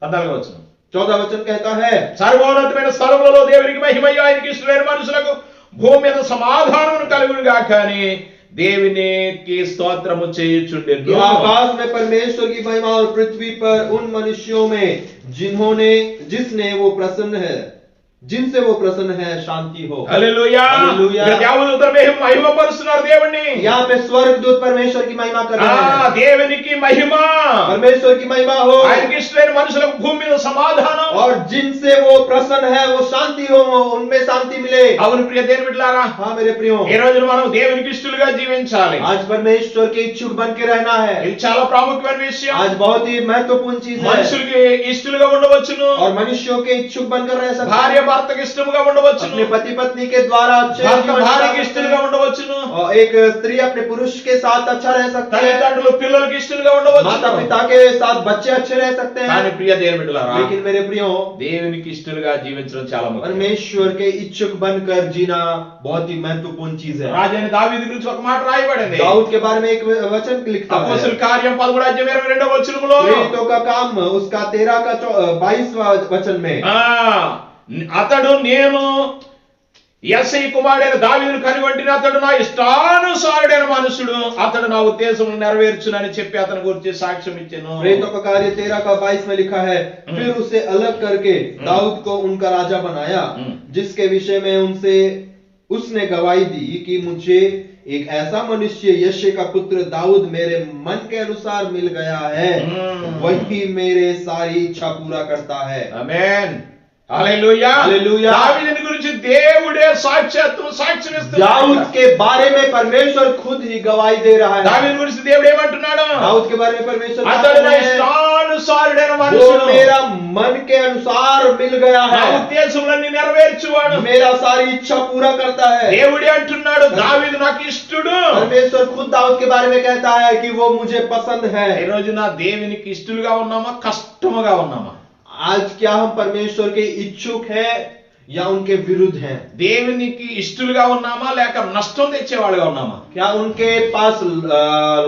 14 వచనం, 14 वचन कहता है, సర్వోన్నతమైన స్థలములలో దేవునికి మహిమయు ఆయనకి ఇష్టమైన మనుషులకు భూమి మీద సమాధానమును కలుగును గాక అని దేవునికి స్తోత్రము చేయుచుండెను. कि आकाश में परमेश्वर की महिमा और पृथ्वी पर उन मनुष्यों में जिसने वो प्रसन्न है, जिनसे वो प्रसन्न है, शांति हो। హల్లెలూయా. హల్లెలూయా. ఇక్కడ దేవదూతలు మహిమపరుస్తున్నారు దేవుణ్ణి. यहाँ पे स्वर्गदूत परमेश्वर की महिमा कर रहे हैं। దేవునికి మహిమ, परमेश्वर की महिमा हो, ఆయనకి ఇష్టమైన మనుషులకు భూమి మీద సమాధానం. और जिनसे वो प्रसन्न है वो शांति हो, उनमें शांति मिले। అవును ప్రియ దేవుని బిడ్డలారా, हाँ मेरे प्रियो, ఈ రోజు మనం దేవునికి ఇష్టలుగా జీవించాలి. आज परमेश्वर के इच्छुक बन के रहना है। ఇది చాలా ప్రాముఖ్యమైన విషయం. आज बहुत ही महत्वपूर्ण चीज है। మనుషులకి ఇష్టలుగా ఉండవచ్చును, और मनुष्यों के इच्छुक बनकर रह सकते భార్య हैं। భర్తకి ఇష్టముగా ఉండవచ్చును, अपने पति पत्नी के द्वारा अच्छे భర్త जीवन భార్యకి बिता सकते ఇష్టలుగా हैं। ఉండవచ్చును, और एक स्त्री अपने पुरुष के साथ अच्छा रह सकती है। తల్లిదండ్రులు పిల్లలకి ఇష్టలుగా माता ఉండవచ్చును. पिता के साथ बच्चे अच्छे रह सकते కానీ हैं। ప్రియ దేవుని బిడ్డలారా, लेकिन मेरे प्रियो, దేవునికి ఇష్టలుగా జీవించడం చాలా ముఖ్యం. परमेश्वर के इच्छुक बनकर जीना बहुत ही महत्वपूर्ण चीज है। రాజైన దావీదు గురించి ఒక మాట రాయబడింది. दाऊद के बारे में एक वचन लिखता है, అపోస్తలుల కార్యం 11:22 వచనములో, प्रेरितों का काम उसका 13 वचन में, అతడు నేను యెషయి కుమారుడైన దావీదును కనిగొంటిని, అతడు నా ఇష్టానుసారుడైన మనుషుడు, అతడు నా ఉద్దేశమును నెరవేర్చునని చెప్పి అతని గురించి సాక్ష్యం ఇచ్చెను. प्रेरितों का कार्य 13:22 में लिखा है, फिर उसे अलग करके दाऊद को उनका राजा बनाया, जिसके विषय में उसने गवाही दी कि मुझे एक ऐसा मनुष्य यिशै का पुत्र दाऊद मेरे मन के अनुसार मिल गया है, वही मेरे सारी इच्छा पूरा करता है। ఆమేన్. హల్లెలూయా. హల్లెలూయా. దావీదుని గురించి దేవుడే సాక్ష్యం ఇస్తున్నాడు. दाऊद के बारे में परमेश्वर खुद ही गवाही दे रहा है। దావీదు గురించి దేవుడు ఏమంటున్నాడు? दाऊद के बारे में परमेश्वर అతడు నా कहता है, ఇష్టానుసారుడైన वो మనుషుడు, मेरा मन के अनुसार मिल गया నా है, ఉద్దేశములన్నీ నెరవేర్చువాడు. मेरा सारी इच्छा पूरा करता है। దేవుడే అంటున్నాడు, దావీదు నాకు ఇష్టడు. परमेश्वर खुद दाऊद के बारे में कहता है कि वो मुझे पसंद ఈ है। రోజు నా దేవునికి ఇష్టలుగా ఉన్నామా, కష్టముగా ఉన్నామా? आज क्या हम परमेश्वर के इच्छुक हैं या उनके विरुद्ध हैं? దేవునికి ఇష్టలుగా ఉన్నామా లేక నష్టం తెచ్చేవాళ్ళుగా ఉన్నామా? क्या उनके पास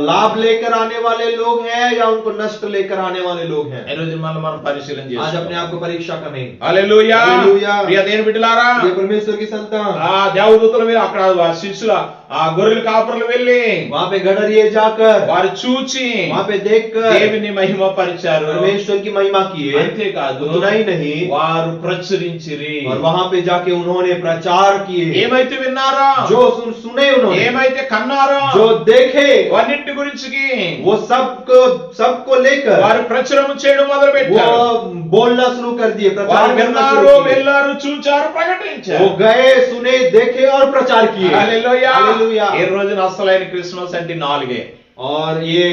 लाभ लेकर आने वाले लोग हैं या उनको नष्ट लेकर आने वाले लोग हैं? ఈ రోజు మనం పరిశీలన आज अपने చేస్తాం. आप को परीक्षा करें। హల్లెలూయా. హల్లెలూయా. ప్రియ దేవుని బిడ్డలారా, ये परमेश्वर की संतान, ఆ దేవదూతల మీద అక్కడ ఆ శిష్యుల ఆ గొర్రెల కాపరులు వెళ్ళి वहां पे गडरिये जाकर, వారు చూచి वहां पे देखकर దేవుని మహిమ పరిచారు. परमेश्वर की महिमा किए। అంతేకాదు उतना ही नहीं, వారు ప్రచురించిరి. और वहां पे जाके उन्होंने प्रचार किए। ఏమైతే విన్నారో, जो सुने उन्होंने, ఏమైతే కన్నారో, जो देखे, వాటిని గురించి वो सबको लेकर వారు ప్రచురం చేయడం మొదలు वो పెట్టారు. बोलना शुरू कर दिए, వారు प्रचार करना విన్నారు, शुरू किए। వెళ్ళారు, చూచారు, वो ప్రకటించారు. गए, सुने, देखे और प्रचार किए। హల్లెలూయా. हालेलुया। ఈ రోజున అసలైన క్రిస్మస్ అంటే 4. और ये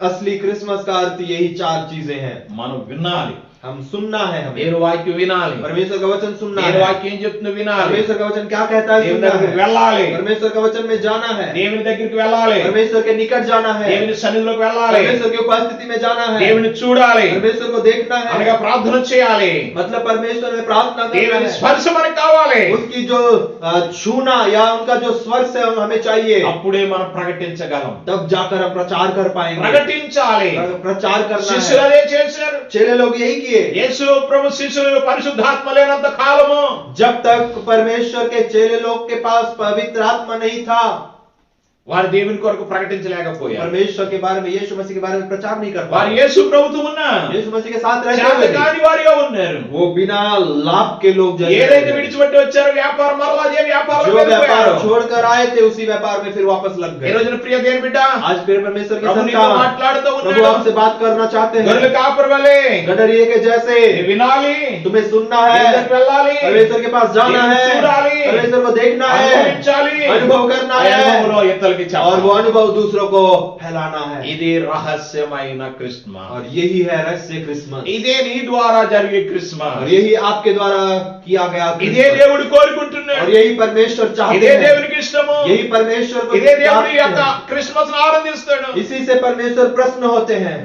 असली क्रिसमस का अर्थ यही 4 चीजें हैं। మనం వినాలి, हम सुनना है, हमें దేవుని వాక్యం వినాలి, परमेश्वर का वचन सुनना దేవుని है। వాక్యం ఏం చెప్తుందో వినాలి, परमेश्वर का वचन क्या कहता है దేవుని सुनना దగ్గరికి है। వెళ్ళాలి, परमेश्वर का वचन में जाना है, దేవుని దగ్గరికి వెళ్ళాలి, परमेश्वर के निकट जाना है, దేవుని సన్నిధిలోకి వెళ్ళాలి, परमेश्वर की उपस्थिति में जाना है, దేవుని చూడాలి, परमेश्वर को देखना అనగా है, ప్రార్థన చేయాలి, मतलब परमेश्वर में प्रार्थना करना దేవుని है। స్పర్శ మనకు కావాలి. उसकी जो छूना या उनका जो स्पर्श है हमें चाहिए, అప్పుడే మనం ప్రకటించగలం. तब जाकर हम प्रचार कर पाएंगे। ప్రకటించాలి. प्रचार करना శిష్యులు है। అదే చేశారు. चेले लोग यही किए। యేసు ప్రభు శిష్యులు పరిశుద్ధాత్మ లేనంత కాలము जब तक परमेश्वर के चेले लोग के पास पवित्र आत्मा नहीं था, వారు దేవుని కొరకు ప్రకటించలేకపోయారు. परमेश्वर के बारे में, यीशु मसीह के बारे में प्रचार नहीं कर వారు पाए। యేసు ప్రభుతో ఉన్న यीशु मसीह के साथ रहते हुए भी చేతకాని వారిగా ఉన్నారు. वो बिना लाभ के लोग जैसे ఏదైతే रहे। విడిచిపెట్టి వచ్చారో వ్యాపారం మరలా అదే వ్యాపారం जो व्यापार छोड़कर आए थे उसी व्यापार में फिर वापस लग ఈ गए। రోజున ప్రియ దేవుని బిడ్డ, आज फिर परमेश्वर की ప్రభు నీతో संतान, మాట్లాడుతూ प्रभु ఉన్నాడు. आपसे बात करना चाहते గొర్రెల हैं। కాపరి వలె गडरिये के जैसे నువ్వు వినాలి, तुम्हें सुनना దేవుని है, దగ్గరికి వెళ్ళాలి, परमेश्वर के पास जाना దేవుని है, చూడాలి, परमेश्वर को देखना है, అనుభవించాలి, अनुभव करना ఆ है, అనుభవంలో ఇతరులకి और చెప్పాలి. वो अनुभव दूसरों को फैलाना है। ఇది రహస్యమైన క్రిస్మస్. और यही है रहस्य क्रिसमस, ఇదే నీ ద్వారా జరిగే క్రిస్మస్. और यही आपके द्वारा किया गया ఇదే क्रिसमस। దేవుడు కోరుకుంటున్నాడు. और यही परमेश्वर चाहते ఇదే हैं, దేవునికి ఇష్టము. यही परमेश्वर को ఇదే దేవుడి चाहते యొక్క हैं। క్రిస్మస్ ఆనందిస్తాడు. इसी से परमेश्वर प्रसन्न होते हैं।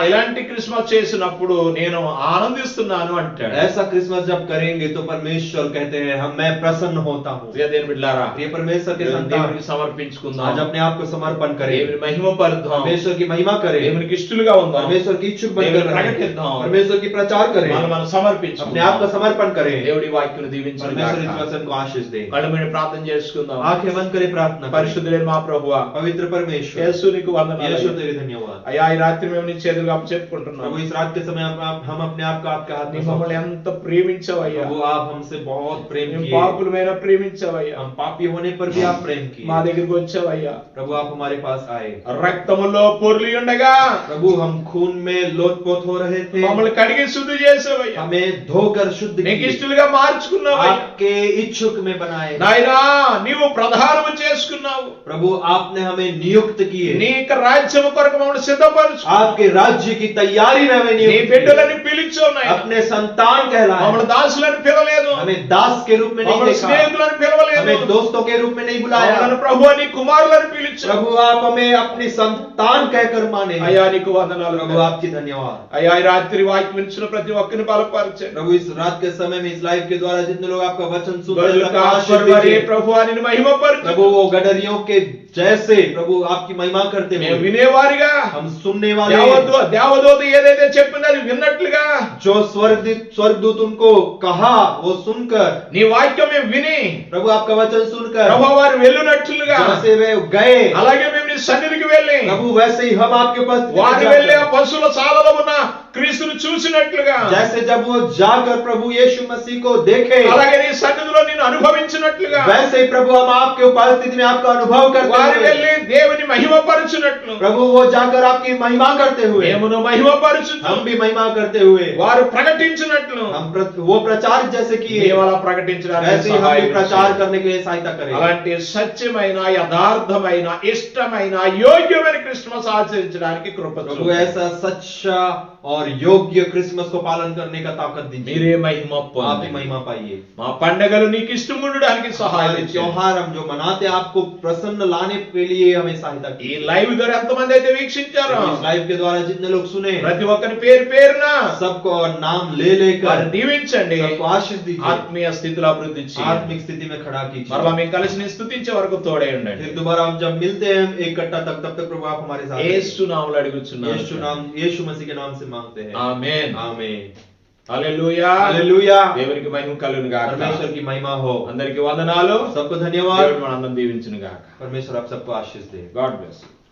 ఇలాంటి క్రిస్మస్ చేసినప్పుడు నేను ఆనందిస్తున్నాను అంటాడు. ऐसा क्रिसमस जब करेंगे तो परमेश्वर कहते हैं मैं प्रसन्न होता हूँ। ప్రియ దేవుని బిడ్డలారా, ये परमेश्वर के संतान, దేవునికి సమర్పించుకుందాం. आज अपने आप को समर्पण करें, దేవుని మహిమ పరుద్దాం, परमेश्वर की महिमा करें, దేవునికి ఇష్టలుగా ఉందాం, परमेश्वर की इच्छुक बनकर దేవుని रहें, ప్రకటిద్దాం, परमेश्वर की प्रचार करें, మనం अपने సమర్పించుకుందాం. आप को समर्पण करें। దేవుడి వాక్యం దీవించండి. परमेश्वर इस वचन को आशीष दे। కళ్ళు మూసి ప్రార్థన చేసుకుందాం. आंखें बंद करें, प्रार्थना करें। పరిశుద్ధుడైన మా ప్రభువా, पवित्र परमेश्वर, యేసు నీకు వందనాలు. यीशु तेरे धन्यवाद। అయ్యా, ఈ రాత్రి మేము నీ చేతులుగా చెప్పుకుంటున్నాం. प्रभु इस रात के समय हम अपने आप को आपके हाथ నీ में మమ్మల్ని सौंपते हैं। ఎంత ప్రేమించావయ్యా. प्रभु आप हमसे बहुत प्रेम మేము किए, పాపులమైన ప్రేమించావయ్యా. हम पापी होने पर भी आप प्रेम किए। మా దగ్గరికి వచ్చావయ్యా. प्रभु आप हमारे पास आए। రక్తములో పొర్లి ఉండగా प्रभु हम खून में लोथपोथ हो रहे थे, మమ్మల్ని కడిగి శుద్ధి చేసావయ్యా. हमें धोकर शुद्ध నీకు किए, ఇష్టలుగా మార్చుకున్నావయ్యా. आपके इच्छुक में बनाए। నాయనా, నీవు ప్రధానము చేసుకున్నావు. प्रभु आपने हमें नियुक्त किए, నీ యొక్క రాజ్యము కొరకు మమ్మల్ని సిద్ధపరచు. आपके राज्य की तैयारी में हमें నీ नियुक्त किए। బిడ్డలని పిలిచావు నాయనా. अपने संतान कहलाए, మమ్మల్ని దాసులని పిలవలేదు, हमें दास के रूप में नहीं మమ్మల్ని देखा, స్నేహితులను పిలవలేదు, हमें दोस्तों के रूप में नहीं बुलाया। మమ్మల్ని ప్రభు అని కుమారులను పిలిచావు. प्रभु आप हमें अपनी संतान कहकर माने। అయ్యా, నీకు వందనాలు. प्रभु आपकी धन्यवाद। అయ్యా, ఈ రాత్రి వాక్యం వినిచిన ప్రతి ఒక్కరిని బలపరచండి. प्रभु इस रात के समय में इस लाइव के द्वारा जितने लोग आपका वचन सुन रहे గొర్రెల हैं, కాపరి आशीष వలె दीजिए। ప్రభు అని మహిమపరచు. प्रभु वो गडरियों के जैसे प्रभु आपकी महिमा करते మేము हुए వినేవారిగా, हम सुनने वाले, దేవదూత ఏదైతే చెప్పిందో అది విన్నట్లుగా जो स्वर्गदूत उनको कहा वो सुनकर, నీ వాక్యం మేము విని प्रभु आपका वचन सुनकर ప్రభు వారు వెళ్ళినట్లుగా जैसे वे गए, అలాగే మేము నీ సన్నిధికి వెళ్ళి प्रभु वैसे ही हम आपके उपस्थिति में వారు వెళ్ళి ఆ जाकर, పశువుల సాలలో ఉన్న క్రీస్తును చూసినట్లుగా, जैसे जब वो जाकर प्रभु यीशु मसीह को देखे, అలాగే నీ సన్నిధిలో నిన్ను అనుభవించినట్లుగా, वैसे ही प्रभु हम आपके उपस्थिति में आपका अनुभव करते వారు हुए, వెళ్ళి దేవుని మహిమపరచునట్లు प्रभु वो जाकर आपकी महिमा करते हुए, మేమును మహిమపరచు, हम भी महिमा करते हुए, వారు ప్రకటించినట్లు वो प्रचार जैसे किए, మేము అలా ప్రకటించడానికి वैसे ही हम సహాయం भी प्रचार చేయండి. करने के लिए सहायता करें। అలాంటి సత్యమైన, యథార్థమైన, ఇష్టమైన, యోగ్యమైన క్రిస్మస్ ఆచరించడానికి కృప प्रभु చూపు. ऐसा सच्चा और और योग्य क्रिसमस को पालन करने का ताकत दीजिए। మీరే మహిమ आप ही పొందండి. महिमा पाइए। మా పండగలు నీకు ఇష్టముండడానికి సహాయం हमारे చేయండి. त्योहार हम जो मनाते हैं आपको प्रसन्न लाने के लिए हमें सहायता ఈ कीजिए। లైవ్ ద్వారా ఎంతమంది అయితే వీక్షించారో इस लाइव के द्वारा जितने लोग सुने ప్రతి ఒక్కరి పేరు పేరున सबको नाम ले लेकर వారిని దీవించండి. सबको आशीष दीजिए। ఆత్మీయ స్థితిలో అభివృద్ధి చేయండి. आत्मिक स्थिति में खड़ा कीजिए। మరలా మేము కలిసి నీ స్తుతించే వరకు తోడే ఉండండి. फिर दोबारा हम जब मिलते हैं इकट्ठा तब तक प्रभु आप हमारे साथ हैं। యేసు నామములో అడుగుచున్నాను. यीशु मसीह के नाम से मांगते हैं। ఆమేన్. आमीन। హల్లెలూయా. हालेलुया। దేవునికి మహిమ కలుగును గాక. परमेश्वर की महिमा हो। అందరికీ వందనాలు. सबको धन्यवाद। దేవుడు మనందరిని దీవించును గాక. परमेश्वर आप सबको आशीष दे। God bless you.